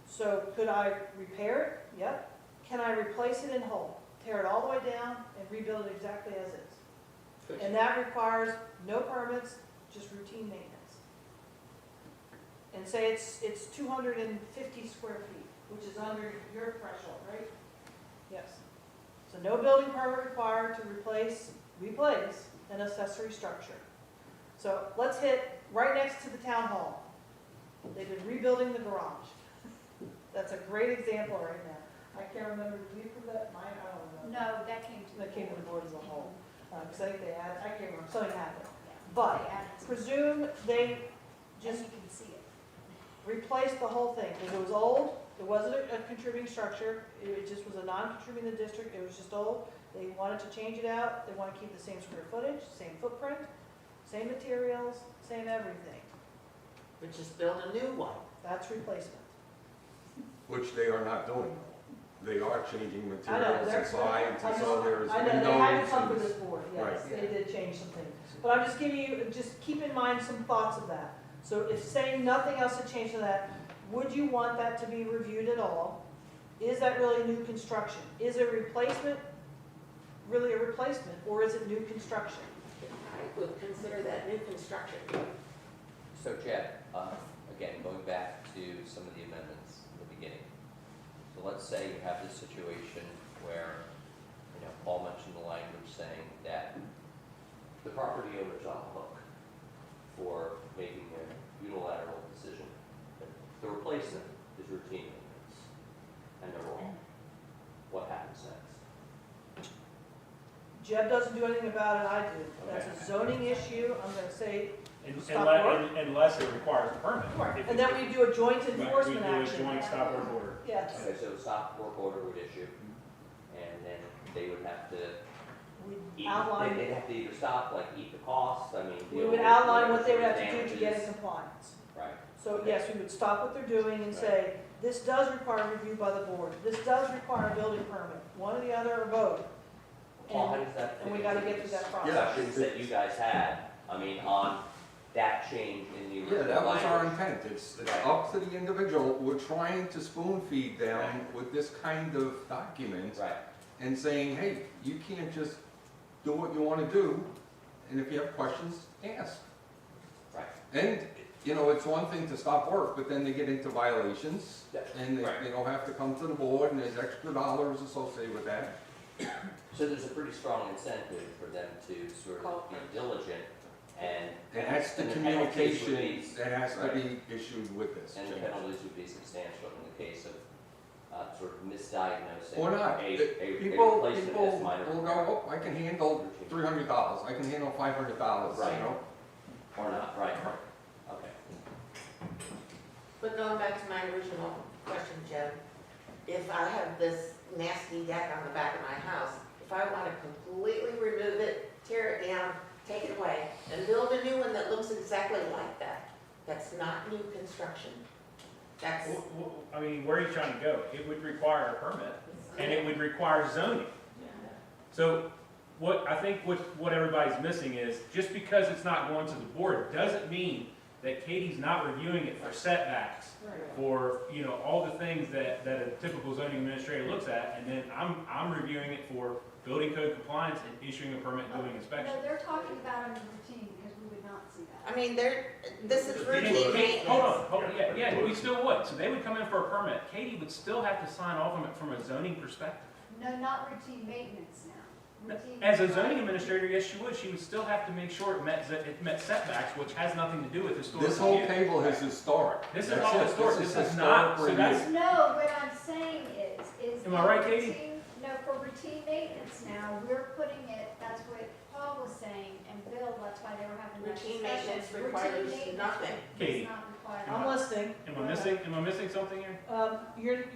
So could I repair it? Yep. Can I replace it in whole? Tear it all the way down and rebuild it exactly as is. And that requires no permits, just routine maintenance. And say it's 250 square feet, which is under your threshold, right? Yes. So no building permit required to replace an accessory structure. So let's hit right next to the town hall. They've been rebuilding the garage. That's a great example right now. I can't remember, did we approve that? Mine, I don't know. No, that came to. That came to the board as a whole. Because I think they had, I can't remember, something happened. Yeah, But they added some- presume they and just you can see it. replaced the whole thing, because it was old, it wasn't a contributing structure, it just was a non-contributing to the district, it was just old. They wanted to change it out, they want to keep the same square footage, same footprint, same materials, same everything. But just build a new one. That's replacement. Which they are not doing. They are changing I know, materials and sides, and so there's I know, they had to windows come to and. this board, yes, Right. they did change some things. But I'm just giving you, just keep in mind some thoughts of that. So if saying nothing else had changed to that, would you want that to be reviewed at all? Is that really new construction? Is a replacement really a replacement, or is it new construction? I would consider that new construction. So Jed, again, going back to some of the amendments in the beginning. So let's say you have this situation where, Paul mentioned the language saying that the property owner's on the hook for making a unilateral decision. But the replacement is routine maintenance, and they're wrong. What happens next? Jeb doesn't do anything about it, I do. That's a zoning issue, I'm gonna say, stop work. Unless it requires a permit. Right, If and it- then we do a joint Right, enforcement We do action. a joint stop work order. Yes, Okay, so stop work order would issue, and then they would have to we they'd outline, have to either stop, like eat the cost, I mean. we deal would with outline what they would whatever have to do to get in damages. compliance. Right, So yes, we would stop what they're doing and say, this does require review by the board, this does require a building permit, one or the other or both. Paul, how And does that? and we fit gotta into get through that these process. Discussions that you guys had, on that change in the Yeah, original that was our language. intent. It's up to the individual. We're trying to spoon feed them with this kind of document Right, and saying, hey, you can't just do what you want to do, and if you have questions, ask. right. And, it's one thing to stop work, but then they get into violations, Yeah, and they, right. have to come to the board, and there's extra dollars associated with that. So there's a pretty strong incentive for them to sort of be diligent and. And that's the and penalties would communication be- that has to right. be issued with this. And the change. penalties would be substantial in the case of sort of misdiagnosing. Or not. A People replacement as minor. will go, oh, I can handle $300, I can handle $500, Right. Or not, right, okay. But going back to my original question, Joe, if I have this nasty deck on the back of my house, if I want to completely remove it, tear it down, take it away, and build a new one that looks exactly like that, that's not new construction. That's, I mean, where are you trying to go? It would require a permit, and it would require zoning. So I think what everybody's missing is, just because it's not going to the board, doesn't mean that Katie's not reviewing it for setbacks, for, you know, all the things that a typical zoning administrator looks at, and then I'm reviewing it for building code compliance and issuing a permit and doing inspection. No, they're talking about under routine, because we would not see that. I mean, this is routine Hold maintenance. on, yeah, we still would. So they would come in for a permit. Katie would still have to sign off on it from a zoning perspective. No, not routine maintenance now. Routine As a zoning compliance. administrator, yes, she would. She would still have to make sure it met setbacks, which has nothing to do with historic This whole review. table is historic. This is That's all it. historic. This is not, so historic that's, review. No, what I'm saying is. Am I right, that Katie? routine- No, for routine maintenance now, we're putting it, that's what Paul was saying, and Bill, that's why they were having that discussion. Routine maintenance Routine requires maintenance nothing. Katie. Does not require. I'm listening. am I missing something here?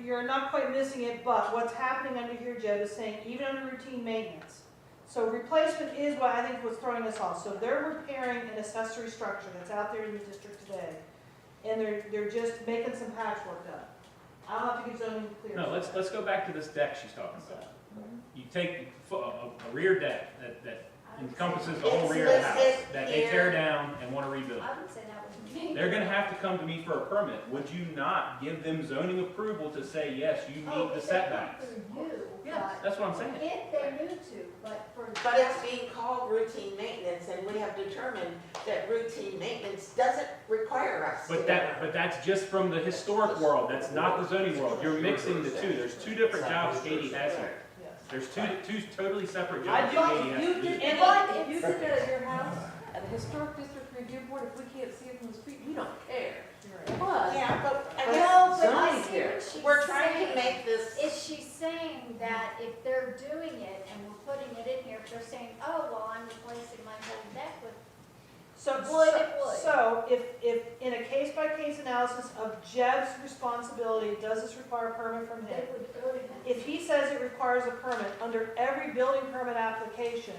You're not quite missing it, but what's happening under here, Jed, is saying even under routine maintenance. So replacement is what I think was throwing us off. So they're repairing an accessory structure that's out there in the district today, and they're just making some patchwork done. I don't have to give zoning clear. No, let's go back to this deck she's talking about. You take a rear deck that encompasses the whole It's rear of the house, listed that they tear here. down and want to rebuild. I would say that would be. They're gonna have to come to me for a permit. Would you not give them zoning approval to say, yes, you Oh, meet the if they come setbacks? through you, Yes, but that's what I'm saying. if they knew to, but for. But it's being called routine maintenance, and we have determined that routine maintenance doesn't require us to. But that's just from the historic world. That's not the zoning world. You're mixing the two. There's two different jobs Katie has here. Yes. There's two totally separate I jobs do- that Katie has You to do. did, And if you did that at your house, at the historic district review board, if we can't see it from the street, we don't care. But, Yeah, but I But- guess No, but I zoning see here. what she's we're trying to saying. make this, Is she saying that if they're doing it and we're putting it in here, if they're saying, oh, well, I'm replacing my whole deck with, So, Would. so if in a case-by-case analysis of Jeb's responsibility, does this require a permit from him? they would go to him. If he says it requires a permit, under every building permit application,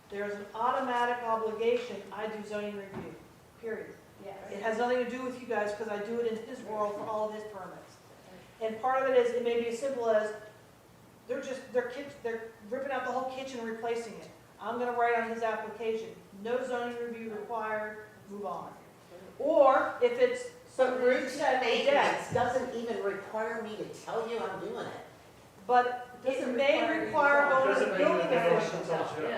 there's an automatic obligation, I do zoning review, period. It Yes. has nothing to do with you guys, because I do it in his world for all of his permits. And part of it is, it may be as simple as, they're ripping out the whole kitchen and replacing it. I'm gonna write on his application, no zoning review required, move on. Or if it's but something routine that they maintenance doesn't even require me to tell you I'm doing it. but it Doesn't may require you require to- going to Doesn't the mean building that they don't official. consult you. Yeah.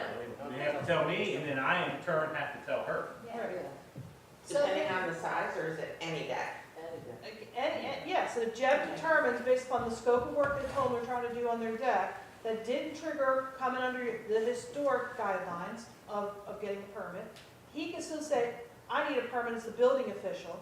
They have to tell me, and then I in turn have to tell her. Yeah. So Depending then- on the size, or is it any deck? And yes, if Jeb determines based upon the scope of work they told them they're trying to do on their deck, that didn't trigger coming under the historic guidelines of getting a permit, he can still say, I need a permit as the building official,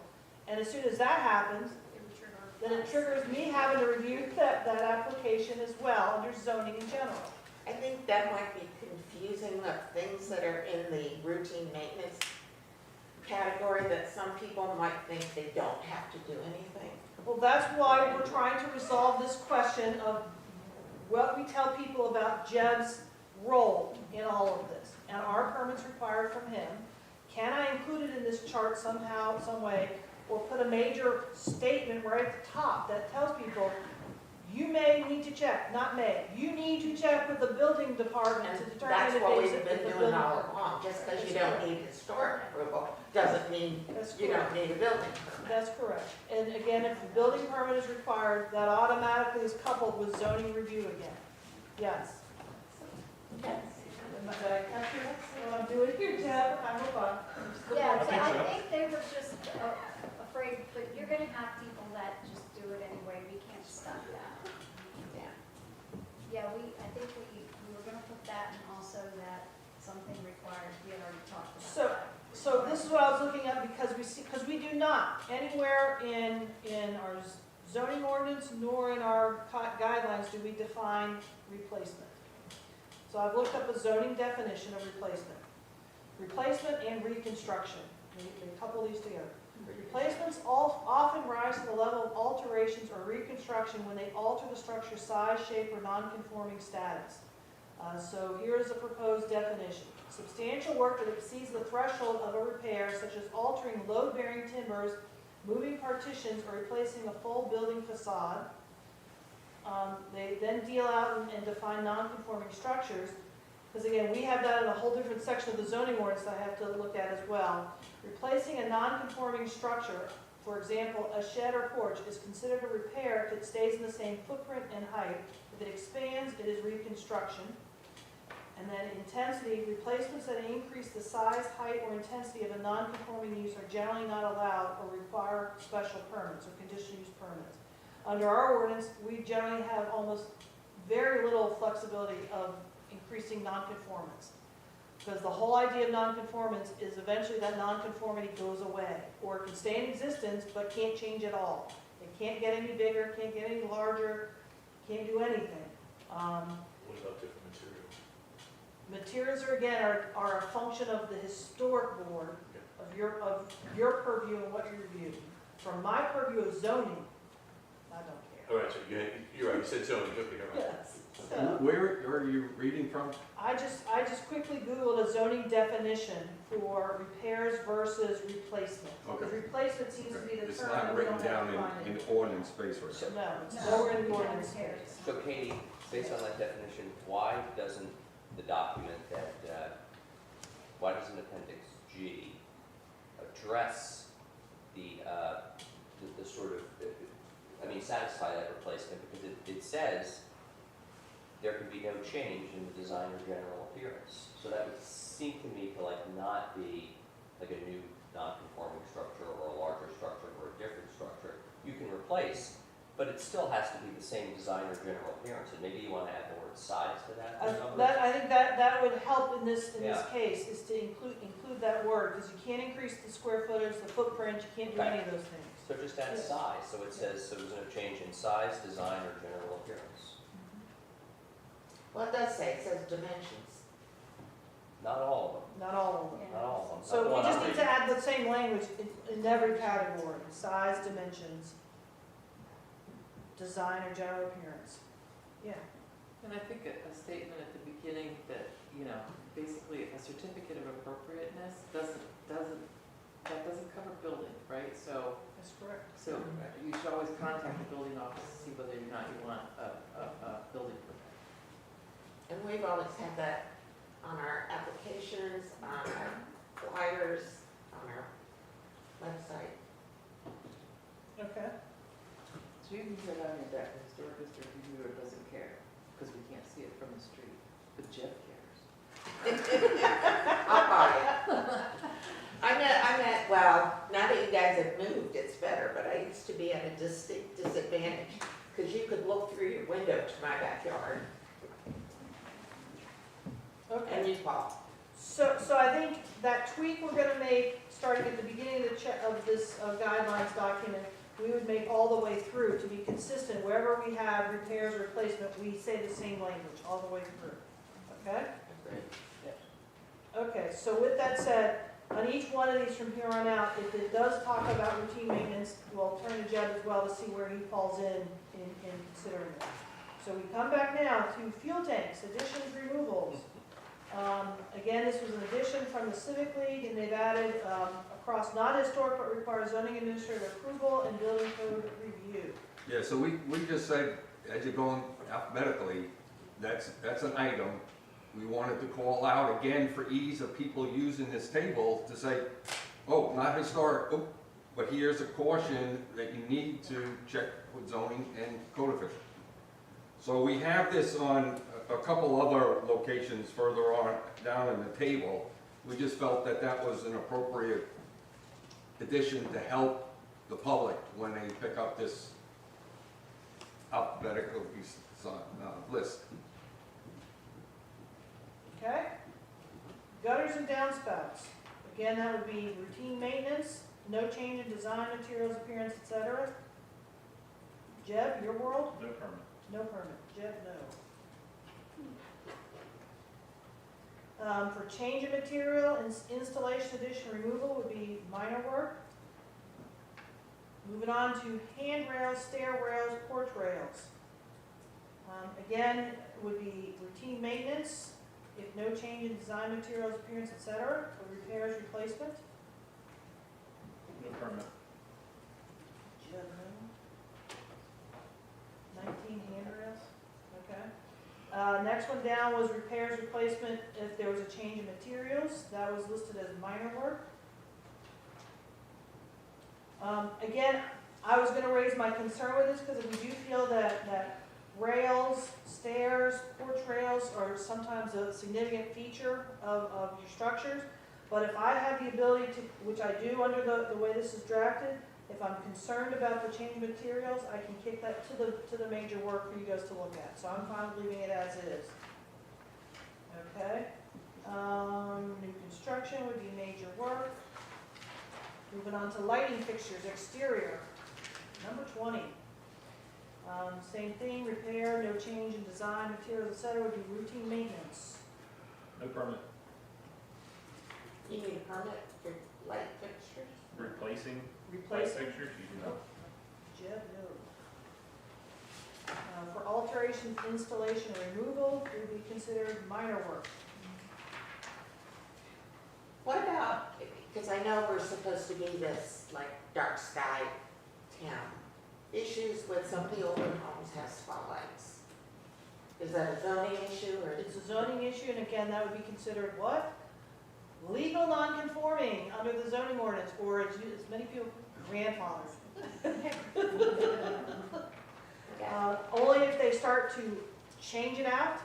and as soon as that happens, It would trigger then it us. triggers me having to review that application as well, under zoning in general. I think that might be confusing of things that are in the routine maintenance category, that some people might think they don't have to do anything. Well, that's why we're trying to resolve this question of what we tell people about Jeb's role in all of this. And are permits required from him? Can I include it in this chart somehow, some way, or put a major statement right at the top that tells people, you may need to check, not may, you need to check with the building department to And determine that's if what it's we've if been the doing building. all along. Just because you don't need historic approval, doesn't mean That's you correct. don't need a building permit. That's correct. And again, if the building permit is required, that automatically is coupled with zoning review again. Yes. Did I capture what I'm doing here, Jeb? I hope I'm. Yeah, I think I so. think they were just afraid, but you're gonna have people that just do it anyway, we can't stop that. Yeah. Yeah, I think we were gonna put that and also that something required, we had already talked about So- that. So this is what I was looking at, because we do not, anywhere in our zoning ordinance nor in our guidelines do we define replacement. So I've looked up a zoning definition of replacement. Replacement and reconstruction, they couple these together. Replacements often rise to the level of alterations or reconstruction when they alter the structure's size, shape, or non-conforming status. So here is a proposed definition. Substantial work that exceeds the threshold of a repair, such as altering load-bearing timbers, moving partitions, or replacing a full building facade. They then deal out and define non-conforming structures, because again, we have that in a whole different section of the zoning ordinance that I have to look at as well. Replacing a non-conforming structure, for example, a shed or porch, is considered a repair if it stays in the same footprint and height. If it expands, it is reconstruction. And then intensity, replacements that increase the size, height, or intensity of a non-conforming use are generally not allowed or require special permits or conditional use permits. Under our ordinance, we generally have almost very little flexibility of increasing nonconformance. Because the whole idea of nonconformance is eventually that nonconformity goes away, or it can stay in existence but can't change at all. It can't get any bigger, can't get any larger, can't do anything. What about different materials? Materials are, again, are a function of the historic board, of your purview and what you review. From my purview of zoning, I don't care. All right, so you're right, you said zoning, okay, all right. Yes. So, Where are you reading from? I just quickly Googled a zoning definition for repairs versus replacement. Because Okay. replacement seems to be the term. It's not that we written don't have to down find in it. ordinance space or something. No, it's No. nowhere in the ordinance space. So Katie, based on that definition, why doesn't the document why doesn't Appendix G address the sort of, satisfy that replacement? Because it says there can be no change in the design or general appearance. So that would seem to me to not be like a new non-conforming structure or a larger structure or a different structure. You can replace, but it still has to be the same design or general appearance. And maybe you want to add the word size to that or something? I think that would help in this Yeah. case, is to include that word, because you can't increase the square footage, the footprint, you can't do any of those things. So just add Yes. size, so it says, so there's no change in size, design, or general appearance. Well, it does say, it says dimensions. Not all of them, Not all of them. not all of them. Not So the we one just I'm need to reading. add the same language in every category: size, dimensions, design, or general appearance. Yeah. And I think a statement at the beginning that, basically a certificate of appropriateness doesn't cover building, right? So That's correct. you should always contact the building office to see whether or not you want a building permit. And we've always had that on our applications, on our flyers, on our website. Okay. So you can put it on your deck, the historic district reviewer doesn't care, because we can't see it from the street, but Jeff cares. I'll buy it. Well, now that you guys have moved, it's better, but I used to be at a distinct disadvantage, because you could look through your window to my backyard, and Okay. you'd fall. So I think that tweak we're gonna make, starting at the beginning of this guidelines document, we would make all the way through to be consistent. Wherever we have repairs, replacement, we say the same language all the way through. Okay? Okay, so with that said, on each one of these from here on out, if it does talk about routine maintenance, we'll turn to Jeb as well to see where he falls in considering it. So we come back now to fuel tanks, additions, removals. Again, this was an addition from the Civic League, and they've added across non-historic but requires zoning administrator approval and building code review. Yeah, so we just said, as you're going alphabetically, that's an item. We wanted to call out again for ease of people using this table to say, oh, not historic, oh, but here's a caution that you need to check with zoning and code official. So we have this on a couple other locations further on down in the table. We just felt that that was an appropriate addition to help the public when they pick up this alphabetical list. Okay? Gutters and downspouts. Again, that would be routine maintenance, no change in design, materials, appearance, etc. Jeb, your world? No permit. No permit. Jeb, no. For change of material, installation, addition, removal would be minor work. Moving on to handrails, stair rails, porch rails. Again, would be routine maintenance, if no change in design, materials, appearance, etc., or repairs, replacement. No permit. 19 handrails, okay. Next one down was repairs, replacement, if there was a change in materials, that was listed as minor work. Again, I was gonna raise my concern with this because we do feel that rails, stairs, porch rails are sometimes a significant feature of your structures. But if I have the ability to, which I do under the way this is drafted, if I'm concerned about the change of materials, I can kick that to the major work for you guys to look at. So I'm fine with leaving it as is. Okay. New construction would be major work. Moving on to lighting fixtures, exterior, number 20. Same thing, repair, no change in design, materials, etc. would be routine maintenance. No permit. You need a permit for light fixtures? Replacing light Replacing, fixtures, you do not. Jeb, no. For alterations, installation, or removal, it would be considered minor work. What about, because I know we're supposed to be this like dark sky town, issues with some of the older homes have spotlights. Is that a zoning issue or? It's a zoning issue, and again, that would be considered what? Legal non-conforming under the zoning ordinance, or as many people, grandfathers. Only if they start to change it out,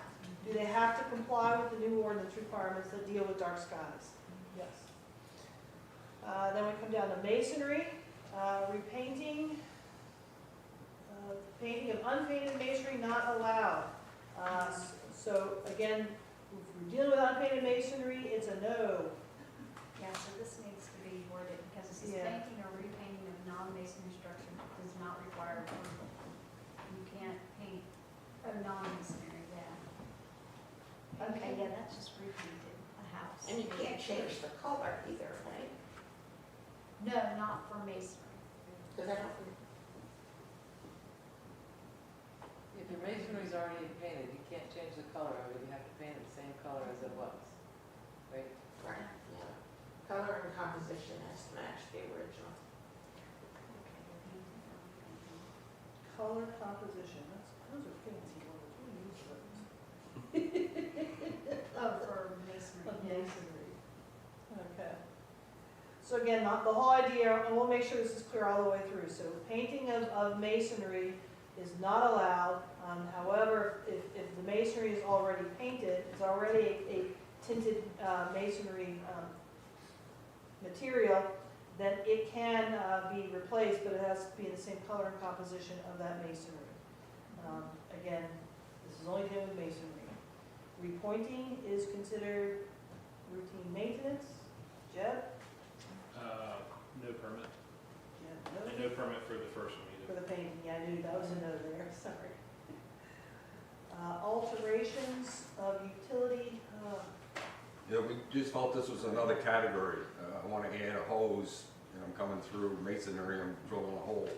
do they have to comply with the new ordinance requirements that deal with dark skies. Yes. Then we come down to masonry, repainting, painting of unpainted masonry not allowed. So again, if we're dealing with unpainted masonry, it's a no. Yeah, so this needs to be worded, because it says Yeah. painting or repainting of non-masonry structure does not require approval. You can't paint a non-masonry, yeah. Okay, yeah, that's just repainted, a house. And you can't change the color either, right? No, not for masonry. Because I don't, If your masonry's already painted, you can't change the color of it, you have to paint it the same color as it was, right? right, yeah. Color and composition has to match the original. Color composition, those are fancy words, we use those. Oh, for masonry, Of yeah. masonry. Okay. So again, the whole idea, and we'll make sure this is clear all the way through. So painting of masonry is not allowed. However, if the masonry is already painted, it's already a tinted masonry material, then it can be replaced, but it has to be in the same color and composition of that masonry. Again, this is only dealing with masonry. Repointing is considered routine maintenance. Jeb? No permit. Jeb, And no. no permit for the first one For either. the painting, yeah, I knew that was a no there, sorry. Alterations of utility, Yeah, we just felt this was another category. I want to add a hose, and I'm coming through masonry, I'm drilling a hole.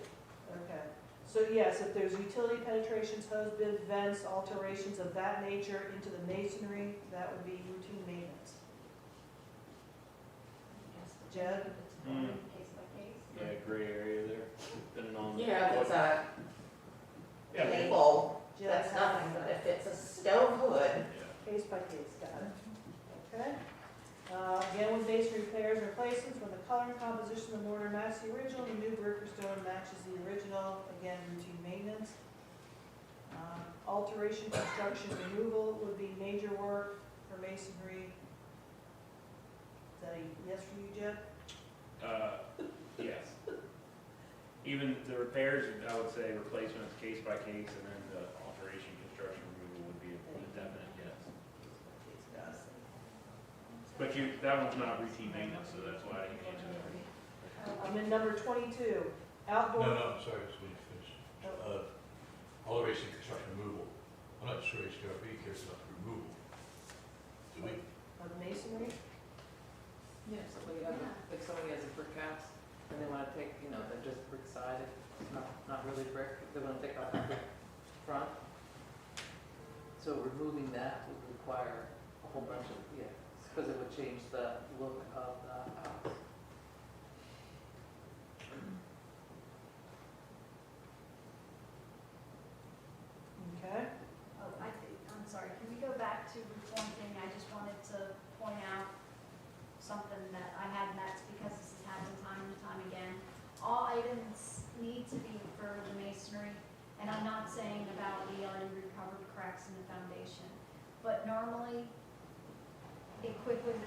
okay. So yes, if there's utility penetrations, hose bibs, vents, alterations of that nature into the masonry, that would be routine maintenance. Yes, but Jed? It's going case by case. Yeah, gray area there, depending on. Yeah, if it's a Yeah, but- table, Jed, that's nothing, but if it's a stove hood, yeah. case by case, got it. Okay. Again, with masonry repairs and replacements, when the color and composition of the mortar match the original, the new brick or stone matches the original, again, routine maintenance. Alteration, construction, removal would be major work for masonry. Is that a yes for you, Jeb? Yes. Even the repairs, I would say replacements case by case, and then the alteration, construction, removal would be a definite yes. But that one's not routine maintenance, so that's why I didn't answer that. I'm in number 22, outdoor. No, I'm sorry, just when you finish. Alteration, construction, removal. I'm not sure HDRB cares about the removal. Do we? Of masonry? Yeah, if somebody has a brick house, and they wanna take, you know, they're just brick sided, not really brick, they wanna take out the brick front. So removing that would require a whole bunch of, yeah, because it would change the look of the house. Okay, Oh, I'm sorry, can we go back to one thing? I just wanted to point out something that I had, and that's because this has happened time and time again. All items need to be for the masonry, and I'm not saying about the already recovered cracks in the foundation, but normally it quickly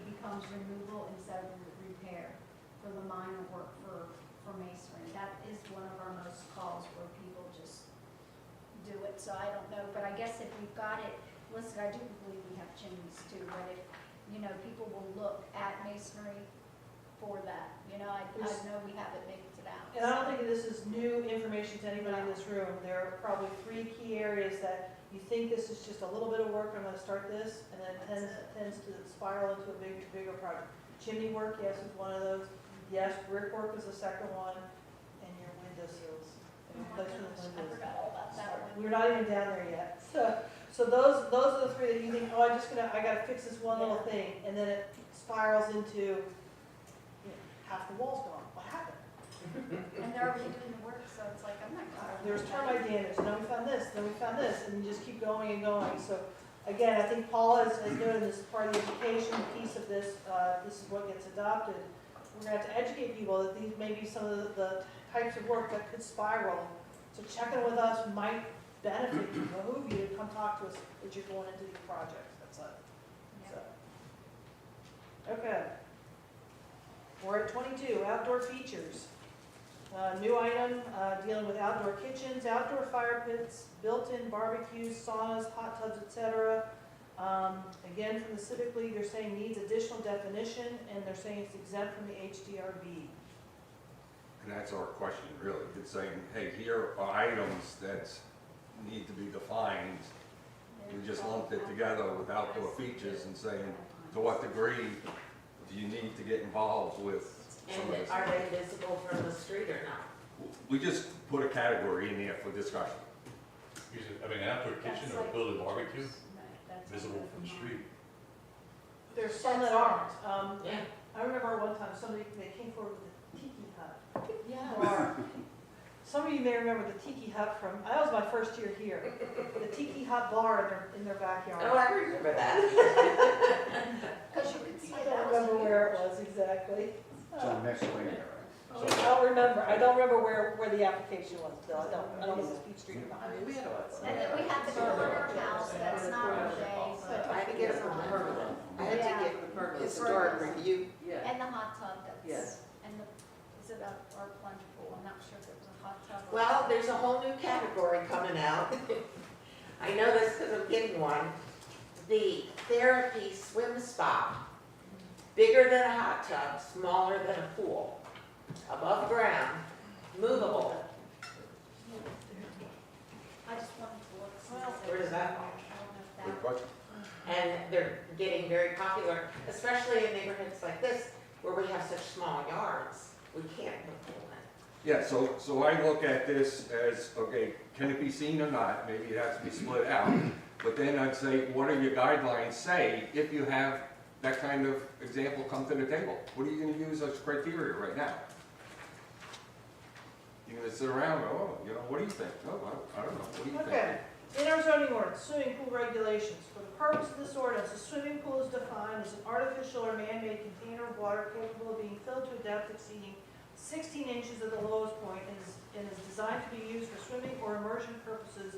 becomes removal instead of repair for the minor work for masonry. That is one of our most calls where people just do it, so I don't know, but I guess if we've got it listed, I do believe we have chimneys too, but if, you know, people will look at masonry for that, you know, I know we have it mixed out. and I don't think this is new information to anybody in this room. There are probably 3 key areas that you think this is just a little bit of work, I'm gonna start this, and then it tends to spiral into a bigger project. Chimney work, yes, is one of those. Yes, brickwork is the second one, and your window sills. And Oh my replacement of gosh, I windows. forgot all about that one. We're not even down there yet. So those are the 3 that you think, oh, I gotta fix this one little thing, and then it spirals into, you know, half the wall's gone. What happened? And they're already doing the work, so it's like, I'm not gonna. There's termite damage, and then we found this, then we found this, and you just keep going and going. So again, I think Paula has noted this is part of the education piece of this. This is what gets adopted. We're gonna have to educate people that these may be some of the types of work that could spiral. So checking with us might benefit you, behoove you to come talk to us as you're going into these projects. That's it. So. Okay. We're at 22, outdoor features. New item, dealing with outdoor kitchens, outdoor fire pits, built-in barbecues, saunas, hot tubs, etc. Again, from the Civic League, they're saying needs additional definition, and they're saying it's exempt from the HDRB. And that's our question, really. It's saying, hey, here are items that need to be defined. We just lumped it together with outdoor features and saying, to what degree do you need to get involved with some of And this? are they visible from the street or not? We just put a category in there for discussion. I mean, an outdoor kitchen or a built-in barbecue, That's visible from the street. There's some that aren't. Yeah. I remember one time somebody, they came forward with a tiki hut. Yeah. Bar. Some of you may remember the tiki hut from, that was my first year here. The tiki hut bar in their backyard. Oh, I remember that. Because you could see I it. don't remember where it was exactly. It's on next lane there, I don't remember. I don't remember where the application was, Bill. I don't know if it was Peach Street or not. I mean, we had a. And then we have the corner house, that's not our day, but. I had to get it from the permanent. I had Yeah. to get the permanent historic review. Yeah, And the hot tub that's. Yes. And the, is it our plunge pool? I'm not sure if it was a hot tub. or- Well, there's a whole new category coming out. I know this because I'm getting one. The therapy swim spa. Bigger than a hot tub, smaller than a pool. Above ground, movable. I just wanted to look. see Well, if it where does was- that fall? I don't know if Good that. question. And they're getting very popular, especially in neighborhoods like this where we have such small yards. We can't put a pool in. Yeah, so I look at this as, okay, can it be seen or not? Maybe it has to be split out. But then I'd say, what do your guidelines say if you have that kind of example come to the table? What are you gonna use as criteria right now? You're gonna sit around and, oh, you know, what do you think? Oh, I don't know, what do you think? Okay. In our zoning ordinance, swimming pool regulations. For the purpose of this ordinance, a swimming pool is defined as an artificial or man-made container of water capable of being filled to a depth exceeding 16 inches at the lowest point and is designed to be used for swimming or immersion purposes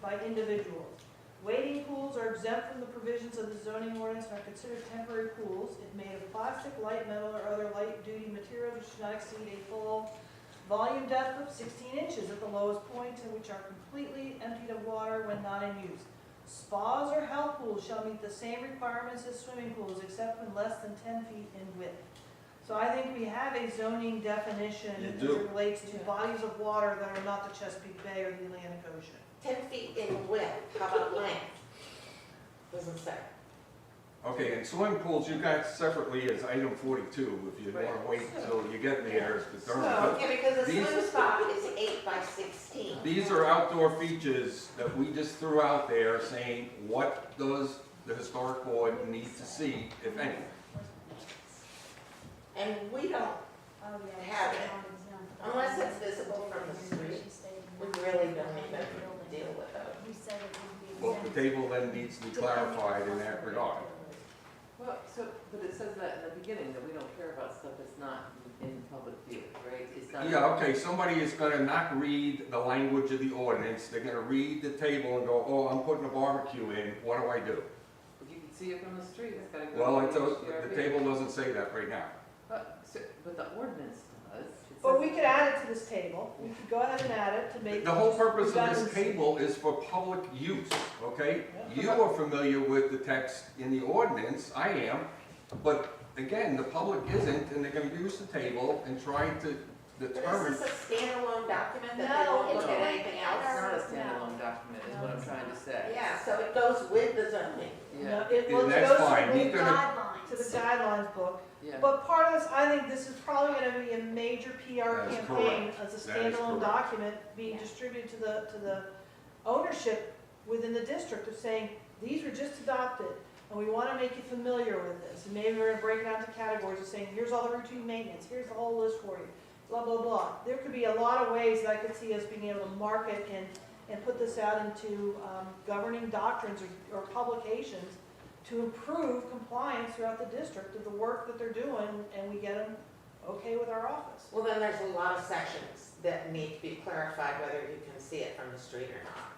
by individuals. Wading pools are exempt from the provisions of the zoning ordinance and are considered temporary pools if made of plastic, light metal, or other light-duty materials which should not exceed a full volume depth of 16 inches at the lowest point and which are completely emptied of water when not in use. Spas or health pools shall meet the same requirements as swimming pools except when less than 10 feet in width. So I think we have a zoning definition You as do. it relates to bodies of water that are not the Chesapeake Bay or the Atlantic Ocean. 10 feet in width, how about length? Doesn't say. Okay, and swimming pools, you got separately as item 42, if you want to wait until you get there to determine. So- Yeah, because a These- swim stop is 8 by 16. These are outdoor features that we just threw out there saying, what does the historic board need to see, if any? And we don't, Oh, yeah. Have it. Unless it's visible from the street, we really don't even deal with those. We said it would be. Well, the table then needs to be clarified in that regard. Well, so, but it says that in the beginning, that we don't care about stuff that's not in public view, right? It's not. Yeah, okay, somebody is gonna not read the language of the ordinance, they're gonna read the table and go, oh, I'm putting a barbecue in, what do I do? If you can see it from the street, it's gotta go. Well, to it's HDRB. the table doesn't say that right now. But the ordinance does. It But says- we could add it to this table, we could go ahead and add it to make. The whole purpose of this redundancy. table is for public use, okay? Yeah. You are familiar with the text in the ordinance, I am, but again, the public isn't, and they're gonna use the table and try to But determine. is this a standalone document that they No, won't look it's at like- anything It's else? not a standalone document, is what I'm trying to say. Yeah, so it goes with the zoning. No, Yeah, well, And it that's goes to fine. the- He's gonna- to the guidelines book. yeah. But part of this, I think this is probably gonna be a major PR That is campaign correct. as a That is standalone correct. document being distributed to the ownership within the district of saying, these were just adopted, and we wanna make you familiar with this. And maybe we're gonna break it out into categories of saying, here's all the routine maintenance, here's the whole list for you, blah, blah, blah. There could be a lot of ways that I could see us being able to market and put this out into governing doctrines or publications to improve compliance throughout the district of the work that they're doing, and we get them okay with our office. Well, then there's a lot of sections that need to be clarified whether you can see it from the street or not.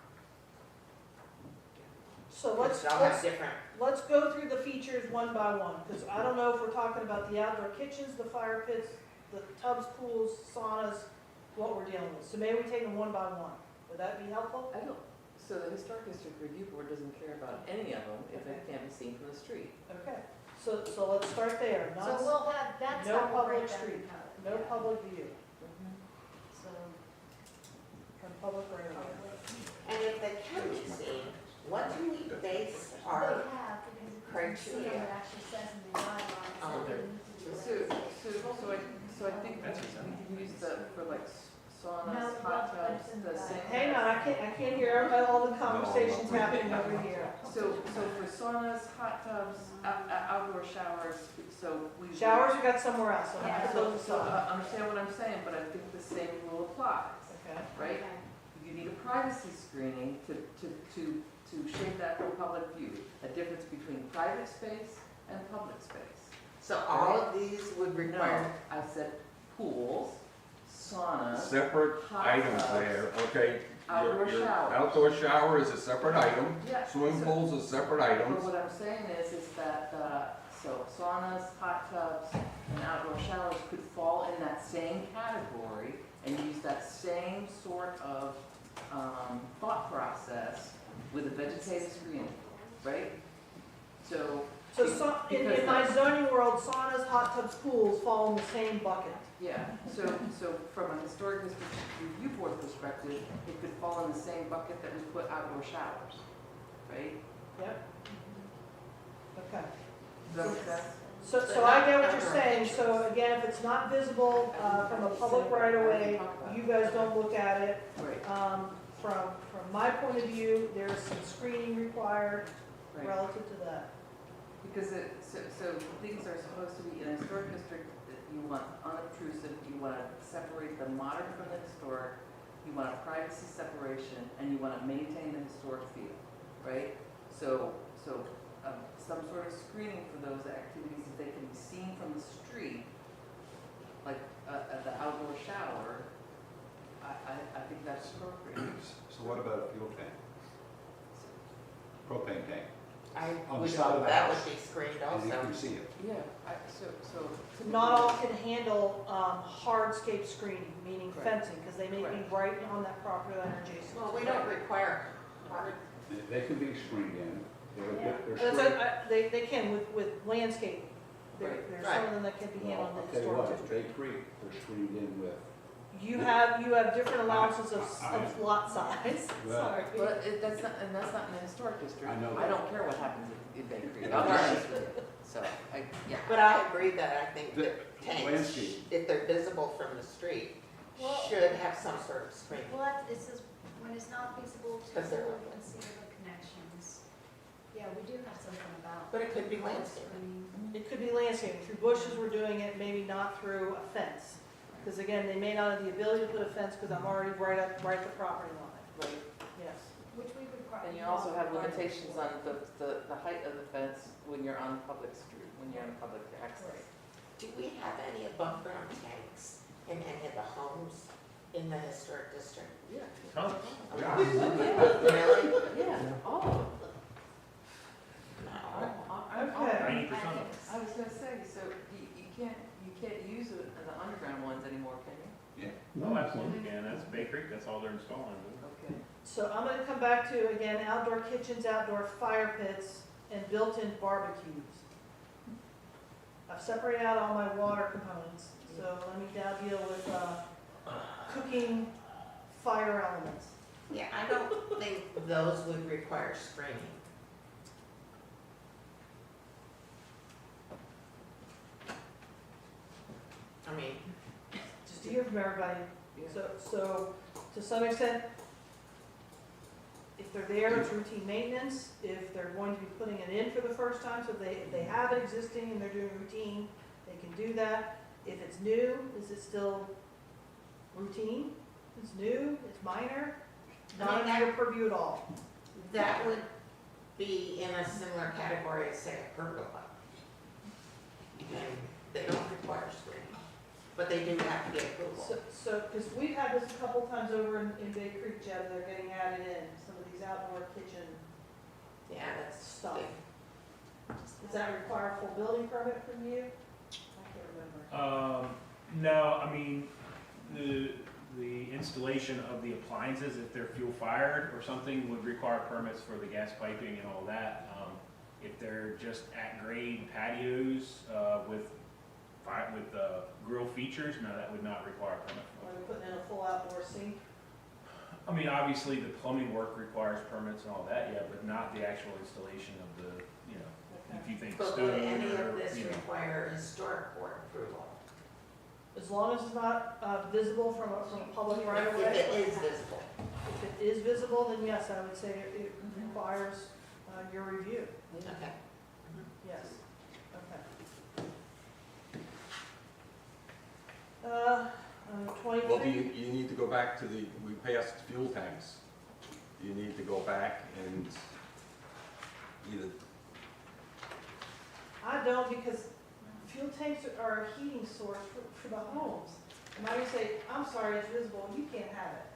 So Which all have different, let's go through the features one by one, because I don't know if we're talking about the outdoor kitchens, the fire pits, the tubs, pools, saunas, what we're dealing with. So maybe we take them one by one. Would that be helpful? I don't, so the Historic District Review Board doesn't care about any of them if it can't be seen from the street. Okay, so let's start there. So Not, we'll have, that's no how we'll public break down the street, code. no Yeah. public view, So, from public right away. and if they can be seen, what do we base they our, have, because it's criteria. it actually says in the guidelines Oh, that okay. they need to do So, that. so I think we can use that for like No, saunas, hot that's tubs, in the the same. Hang on, I can't hear all the conversations happening over here. So for saunas, hot tubs, outdoor showers, so we. Showers we got somewhere else, so Yeah. have to put those So aside. understand what I'm saying, but I think the same rule applies, Okay. right? Okay. You need a privacy screening to shape that for public view, a difference between private space and public space. so all of these would require, No, I said pools, saunas, Separate hot items tubs, there, okay? outdoor Your showers. outdoor shower is a separate item, Yeah, swimming so- pools is separate But items. what I'm saying is that, so saunas, hot tubs, and outdoor showers could fall in that same category and use that same sort of, thought process with a vegetative screening, right? So, So in my zoning world, saunas, hot tubs, pools fall in the same bucket. yeah, so from a historic district review board perspective, it could fall in the same bucket that we put outdoor showers, right? Yep. Okay. Does that make sense? So I get what you're saying, so again, if it's not visible from a public right of way, you guys don't look at it. Right, From my point of view, there's some screening required right. relative to that. Because so things are supposed to be in a historic district, that you want unobtrusive, you want to separate the modern from the historic, you want a privacy separation, and you want to maintain the historic feel, right? So some sort of screening for those activities, if they can be seen from the street, like the outdoor shower, I think that's appropriate. So what about a fuel tank? Propane tank, I On the would side of hope the that house. would be screened and you also. can see it. Yeah, so. Not all can handle hardscape screening, meaning Right. fencing, because they may be Right. right on that property line adjacent. Well, we don't require hard, They can be screened in, they're That's screened. what they can with landscaping. Right. There's some of them that can be handled in Well, the I'll tell you historic what, district. Bay Creek, they're screened in with You have different allowances of lot size, Well- sorry. But that's not in the historic district. I know I that. don't care what happens in Bay Creek, I'll be honest with you. So, yeah. But I agree that I think The that tanks, landscape. if they're visible from the street, Well- should have some sort of screening. Well, it says, when it's not feasible to Because they're hold open. and see the connections. Yeah, we do have something about. But it could be landscaping. screening. It could be landscaping, through bushes we're doing it, maybe not through a fence. Because again, they may not have the ability to put a fence because I'm already right at the property line, Right. yes. Which we would probably. And you also have limitations on the height of the fence when you're on public street, when you're on public access. Do we have any above ground tanks in any of the homes in the historic district? Yeah. Tons. Really? Yeah, all of them. No. Okay. 90% of them. I was gonna say, so you can't use the underground ones anymore, can you? Oh, absolutely, can. That's Bay Creek, that's all they're installing. Okay. So I'm gonna come back to, again, outdoor kitchens, outdoor fire pits, and built-in barbecues. I've separated out all my water components, so let me now deal with, cooking fire elements. Yeah, I don't think those would require screening. I mean, Just to hear from everybody, so to some extent, if they're there, it's routine maintenance. If they're going to be putting it in for the first time, so if they have it existing and they're doing routine, they can do that. If it's new, is it still routine? It's new, it's minor, not under your purview at all. that would be in a similar category as, say, a pergola. And they don't require screening, but they do have to get approval. So, because we've had this a couple times over in Bay Creek, Jeb, they're getting added in, some of these outdoor kitchen Yeah, that's stuff. big. Does that require a full building permit from you? I can't remember. No, I mean, the installation of the appliances, if they're fuel fired or something, would require permits for the gas piping and all that. If they're just at grade patios, with grill features, no, that would not require a permit. Or they're putting in a full outdoor sink? I mean, obviously, the plumbing work requires permits and all that, yeah, but not the actual installation of the, you know, if you think But stone would any of or, this you know. require historic board approval? As long as it's not visible from a public right of If way. it is visible. If it is visible, then yes, I would say it requires your review, Okay. yes. Okay. 23. Well, you need to go back to we passed fuel tanks. You need to go back and either, I don't, because fuel tanks are a heating source for the homes. And I would say, I'm sorry, it's visible, you can't have it.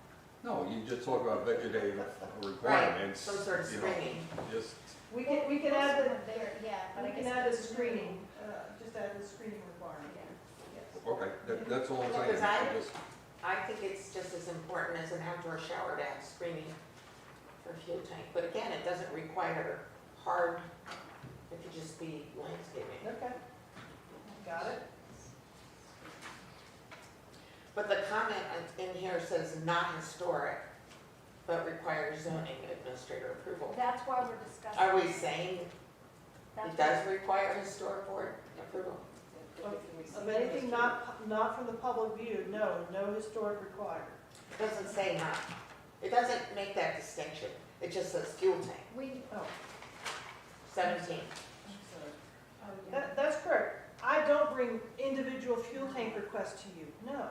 no, you just talk about vegetative Right, requirements. some sort of you know, screening. Just, We can Most add of them there, yeah, but I we can guess add the it's- screening, just add the screening requirement, yes. okay, that's all I'm saying. Because I- Just- I think it's just as important as an outdoor shower to have screening for a fuel tank. But again, it doesn't require hard, it could just be landscaping. Okay. Got it? But the comment in here says not historic, but requires zoning administrator approval. That's why we're discussing. Are we saying That's it does require historic board approval? Of anything not from the public view, no historic required. It doesn't say not. It doesn't make that distinction. It just says fuel tank, We, Oh, 17. oh, yeah. that's correct. I don't bring individual fuel tank requests to you, no.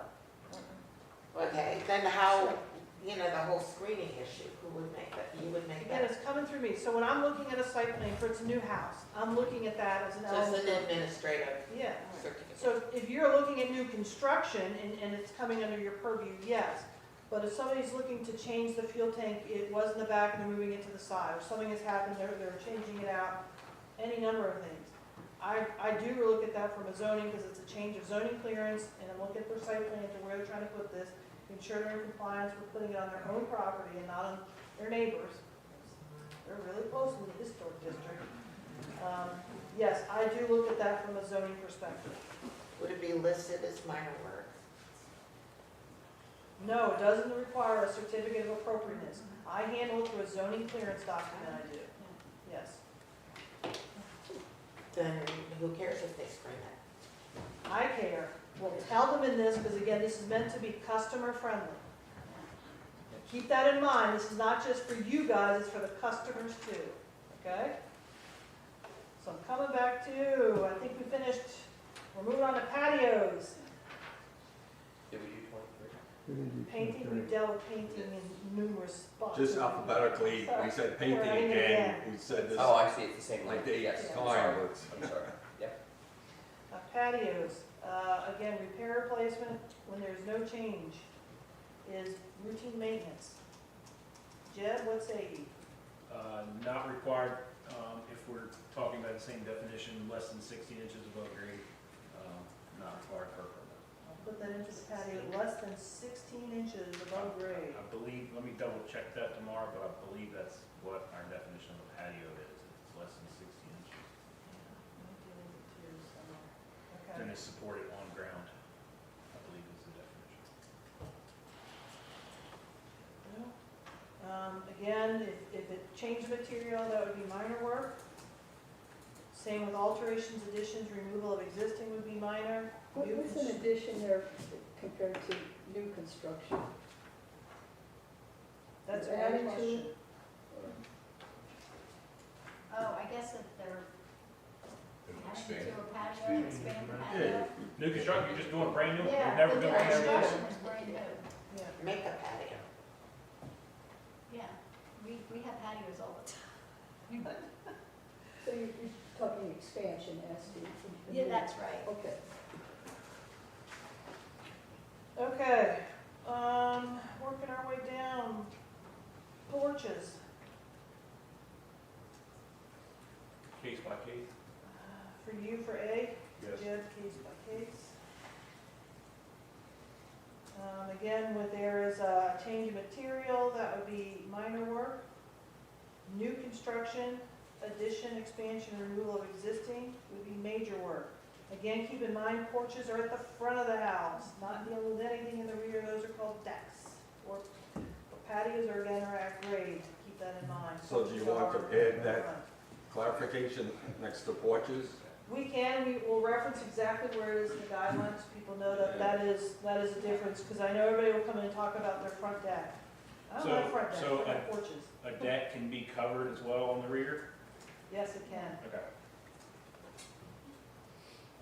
Okay, then how, the whole screening issue, who would make that? You would make Again, that? it's coming through me. So when I'm looking at a site plan for it's a new house, I'm looking at that as an Just element. an administrative Yeah. certificate. So if you're looking at new construction and it's coming under your purview, yes. But if somebody's looking to change the fuel tank, it was in the back and they're moving it to the side, or something has happened, they're changing it out, any number of things. I do look at that from a zoning, because it's a change of zoning clearance, and I'm looking at their site plan to where they're trying to put this, ensure they're in compliance with putting it on their own property and not on their neighbors. They're really close in the historic district. Yes, I do look at that from a zoning perspective. Would it be listed as minor work? No, it doesn't require a certificate of appropriateness. I handle it through a zoning clearance document, I do. Yes. Then who cares if they spray that? I care. We'll tell them in this, because again, this is meant to be customer friendly. Keep that in mind. This is not just for you guys, it's for the customers too. Okay? So I'm coming back to, I think we finished, we're moving on to patios. Did we do 23? Painting, we dealt with painting in numerous spots. Just alphabetically, we said painting Right, again, we said this Oh, I see, it's the same like line. the Yes, eighth I'm time, sorry. but I'm sorry. Yep. Patios, again, repair replacement when there's no change is routine maintenance. Jed, what say you? Not required, if we're talking about the same definition, less than 16 inches above grade, not required per permit. I'll put that into the patio, less than 16 inches above grade. I believe, let me double check that tomorrow, but I believe that's what our definition of a patio is. It's less than 16 inches. Okay. And it's supported on ground, I believe is the definition. Again, if it changed material, that would be minor work. Same with alterations, additions, removal of existing would be minor. What's an addition there compared to new construction? That's a You're good adding to question. it? Oh, I guess if they're adding to a patio, Expand. expand the Yeah. patio. New construction, you're just doing brand new, you're Yeah, never the going new to construction is brand new. Yeah. Make a patio. Yeah, we have patios all the time. So you're talking expansion as to. Yeah, that's right. Okay. Okay, working our way down, porches. case by case. For you, for A? Yes. Jed, case by case. Again, when there is a change of material, that would be minor work. New construction, addition, expansion, removal of existing would be major work. Again, keep in mind, porches are at the front of the house, not dealing with anything in the rear, those are called decks. Or patios are again are at grade, keep that in mind. So do you Porches want to are add in that? front. clarification next to porches. We can, we will reference exactly where it is in the guidelines, so people know that that is a difference, because I know everybody will come in and talk about their front deck. I don't like front decks, So I like porches. A deck can be covered as well on the rear? Yes, it can. Okay.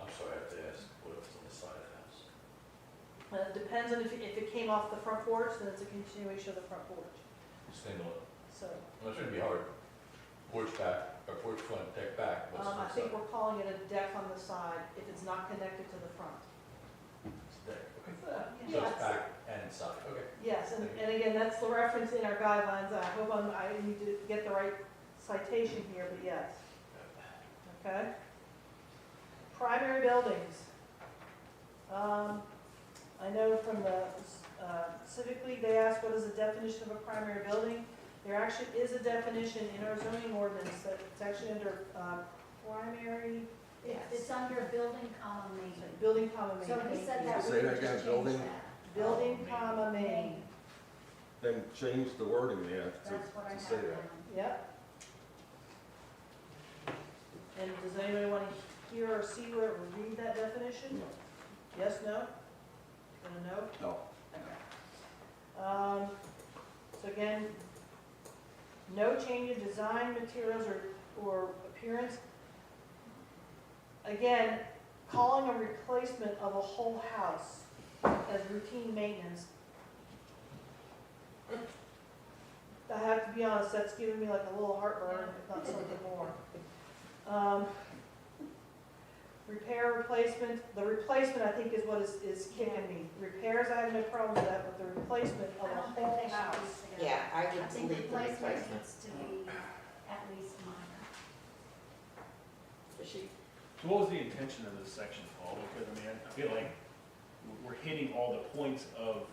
I'm sorry, I have to ask, what if it's on the side of the house? It depends on if it came off the front porch, then it's a continuation of the front porch. Stand on it. So, I'm not trying to be hard. Porch back, or porch front, deck back, what's on I the think side? we're calling it a deck on the side, if it's not connected to the front. It's deck, okay. So Yes. it's back and side, okay. Yes, and again, that's the reference in our guidelines, I hope I need to get the right citation here, but yes. Okay? Primary buildings. I know from the Civic League, they asked what is the definition of a primary building? There actually is a definition in our zoning ordinance that it's actually under primary, It's under building common main. building comma main. So we said that, Say we that would again, just change building? that. Building comma main. Then change the wording there That's what I to have say that. down. Yep. And does anybody want to hear or see or read that definition? Yes, no? And a no? No. So again, no change in design, materials, or appearance. Again, calling a replacement of a whole house as routine maintenance. I have to be honest, that's giving me like a little heartburn, if not something more. Repair, replacement, the replacement I think is what is kicking me. Repairs, I have no problem with that, but the replacement of I a don't think whole they should be house. together. Yeah, I I would think delete the replacement replacement. needs to be at least minor. She, So what was the intention of this section, Paul? Because, I mean, I feel like we're hitting all the points of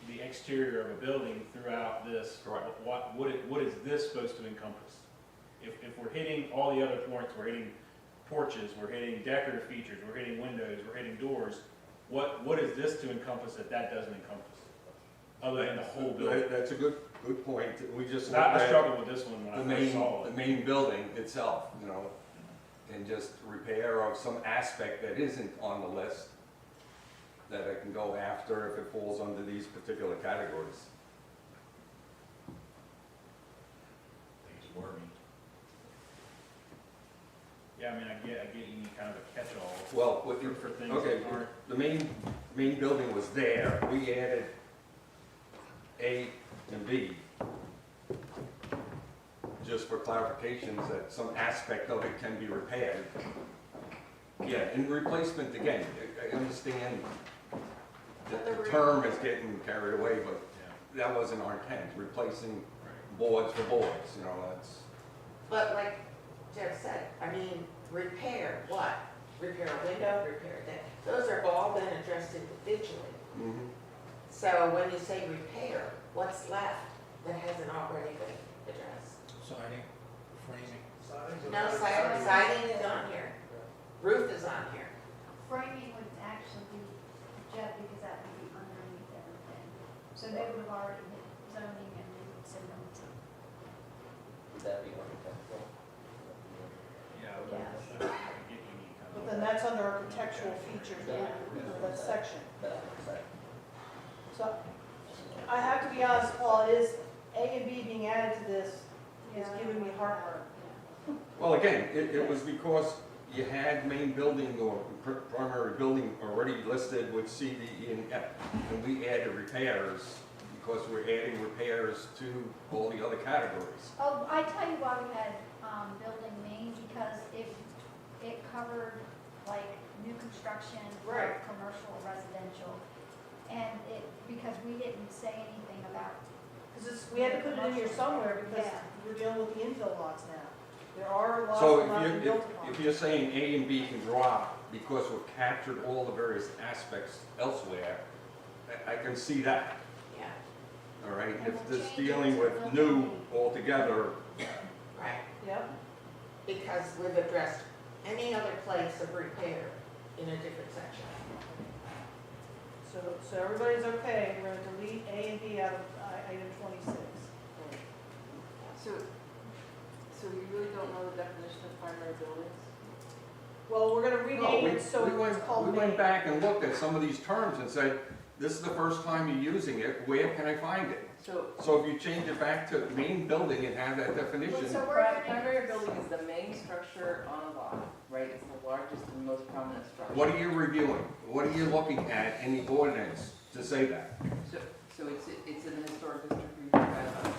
the exterior of a building throughout this. Correct. What is this supposed to encompass? If we're hitting all the other points, we're hitting porches, we're hitting decorative features, we're hitting windows, we're hitting doors, what is this to encompass that doesn't encompass? Other than the whole building? That's a good point. We just I looked at struggled with this one the when I first saw the it. main building itself, you know, and just repair of some aspect that isn't on the list that I can go after if it falls under these particular categories. I think it's wormy. Yeah, I mean, I get you need kind of a catch-all Well, what you, for things okay, that aren't. the main building was there. We added A and B. Just for clarifications that some aspect of it can be repaired. Yeah, and replacement, again, I understand that the term is getting carried away, but that wasn't our intent, replacing boards for boards, you know, that's. But like Jeff said, I mean, repair what? Repair a window, repair that. Those are all been addressed individually. Mhm. So when you say repair, what's left that hasn't already been addressed? Siding, framing. No, siding is on here. Roof is on here. Framing would actually be, Jeff, because that would be underneath everything. So they would have already hit zoning and they would send them to. Would that be architectural? Yeah, I would- Yes. I get you need kind of. But then that's under architectural features, that section. That looks like. So I have to be honest, Paul, it is, A and B being added to this is Yeah. giving me heartburn. Well, again, it was because you had main building or primary building already listed with C, D, E, and F. And we added repairs because we're adding repairs to all the other categories. Oh, I tell you why we had, building main, because it covered like new construction, Right. commercial, residential. And because we didn't say anything about, Because we had to put it in here somewhere because Yeah. we're dealing with the infill lots now. There are lots So that have not been built if upon. you're saying A and B can drop because we've captured all the various aspects elsewhere, I can see that, Yeah, all right? And If we'll this change it dealing to with the new main. altogether, right. Yep, Because we've addressed any other place of repair in a different section. so everybody's okay, we're gonna delete A and B out of item 26. So you really don't know the definition of primary buildings? Well, we're gonna no, rename it so it's we called went main. back and looked at some of these terms and said, this is the first time you're using it, where can I find it? So So if you change it back to main building and have that definition, so we're primary gonna. building is the main structure on a lot, right? It's the largest and most prominent structure. what are you reviewing? What are you looking at in the ordinance to say that? So it's in the historic district review guidelines.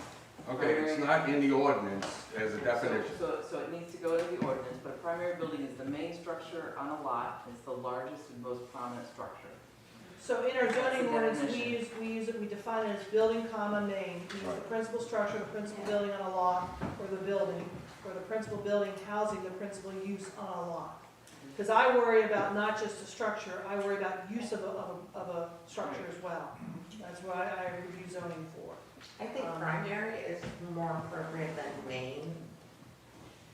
Okay, it's not in the ordinance as a definition. So it needs to go to the ordinance, but a primary building is the main structure on a lot, it's the largest and most prominent structure. So in our zoning the ordinance, definition. we define it as building comma main, means the Right. principal structure, the principal building on a lot, or the building, or the principal building housing the principal use on a lot. Because I worry about not just the structure, I worry about use of a structure as well. That's what I review zoning for. I think primary is more appropriate than main.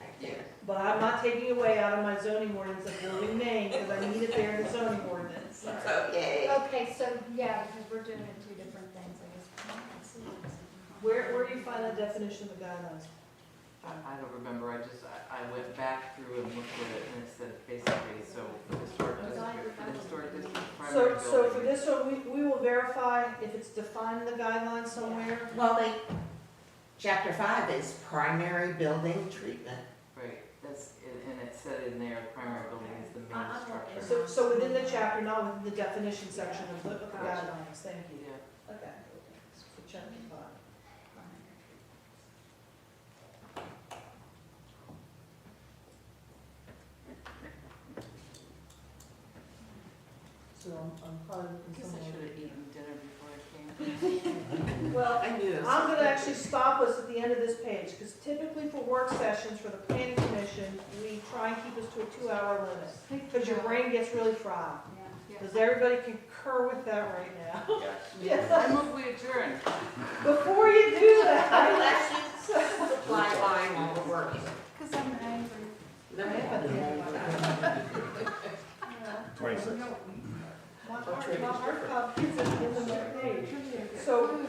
I think. But I'm not taking away out of my zoning ordinance of building main, because I need it there in the zoning ordinance. It's okay. Okay, so, yeah, because we're doing two different things, I guess. Let's see. Where do you find that definition of the guidelines? I don't remember, I went back through and looked at it, and it said basically, so for the historic district, primary So building. for this one, we will verify if it's defined in the guidelines somewhere. Well, chapter 5 is primary building treatment. Right, and it said in there, primary building is the main structure. So within the chapter, not within the definition section of the guidelines, thank you. Yeah. Okay. So chapter 5. So I'm probably I looking guess I somewhere. should have eaten dinner before I came. Well, I knew this. I'm gonna actually stop us at the end of this page, because typically for work sessions for the planning commission, we try and keep us to a 2-hour limit, because your brain gets really fried. Yeah. Does everybody concur with that right now? Yes. I move we adjourn. Before you do that, Unless you supply line while we're working. Because I'm angry. Then we have to- Yeah. 26. not hard copies in the next page. So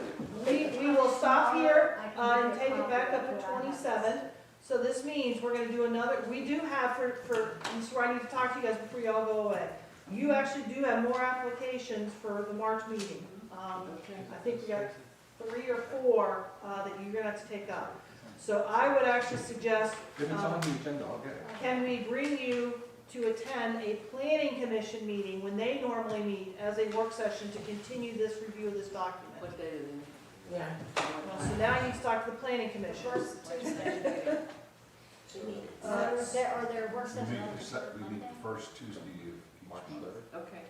we will stop here and take it back up to 27. So this means we're gonna do another, we do have this is where I need to talk to you guys before you all go away. You actually do have more applications for the March meeting. I think we got 3 or 4 that you're gonna have to take up. So I would actually suggest, If it's on the agenda, I'll get it. can we bring you to attend a planning commission meeting when they normally meet as a work session to continue this review of this document? What day is it? Yeah. Well, so now you need to talk to the planning commission. First Tuesday. Are there work sessions on the third We meet Monday? the first Tuesday of March each month. 3rd. Okay.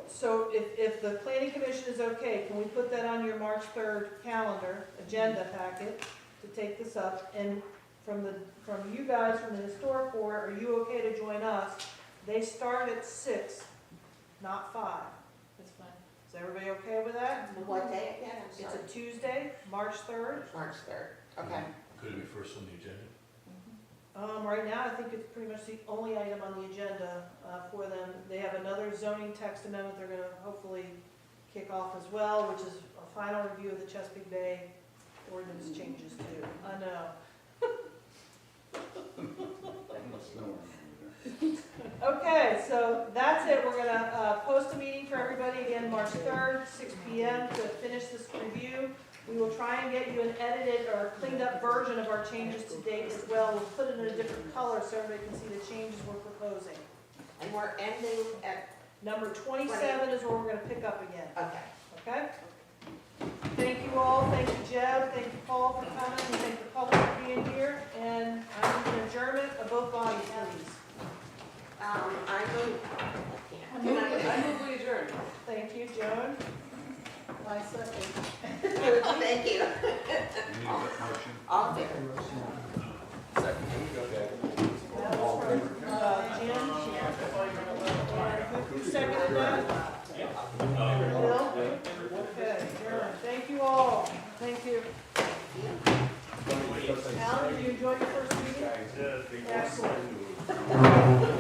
So if the planning commission is okay, can we put that on your March 3rd calendar, agenda packet, to take this up? And from you guys, from the historic board, are you okay to join us? They start at 6, not 5. That's fine. Is everybody okay with that? What day again? I'm It's sorry. a Tuesday, March 3rd. March 3rd. Okay. Could it be first on the agenda? Right now, I think it's pretty much the only item on the agenda for them. They have another zoning text amendment they're gonna hopefully kick off as well, which is a final review of the Chesapeake Bay ordinance changes too. I know. Okay, so that's it. We're gonna post a meeting for everybody again, March 3rd, 6 p.m. to finish this review. We will try and get you an edited or cleaned up version of our changes to date as well. We'll put it in a different color so everybody can see the changes we're proposing. And we're ending at, Number 27 is where we're gonna pick up again, okay. okay? Thank you all, thank you Jeb, thank you Paul for coming, and thank the public for being here, and I need an adjournment of both bodies, please. I move, I move we adjourn. Thank you, Joan. I second. thank you. You need a motion? All there. Second. That was from, Jim. And who seconded that? Bill? Okay, adjourned. Thank you all. Thank you. Alan, did you enjoy your first meeting? Excellent.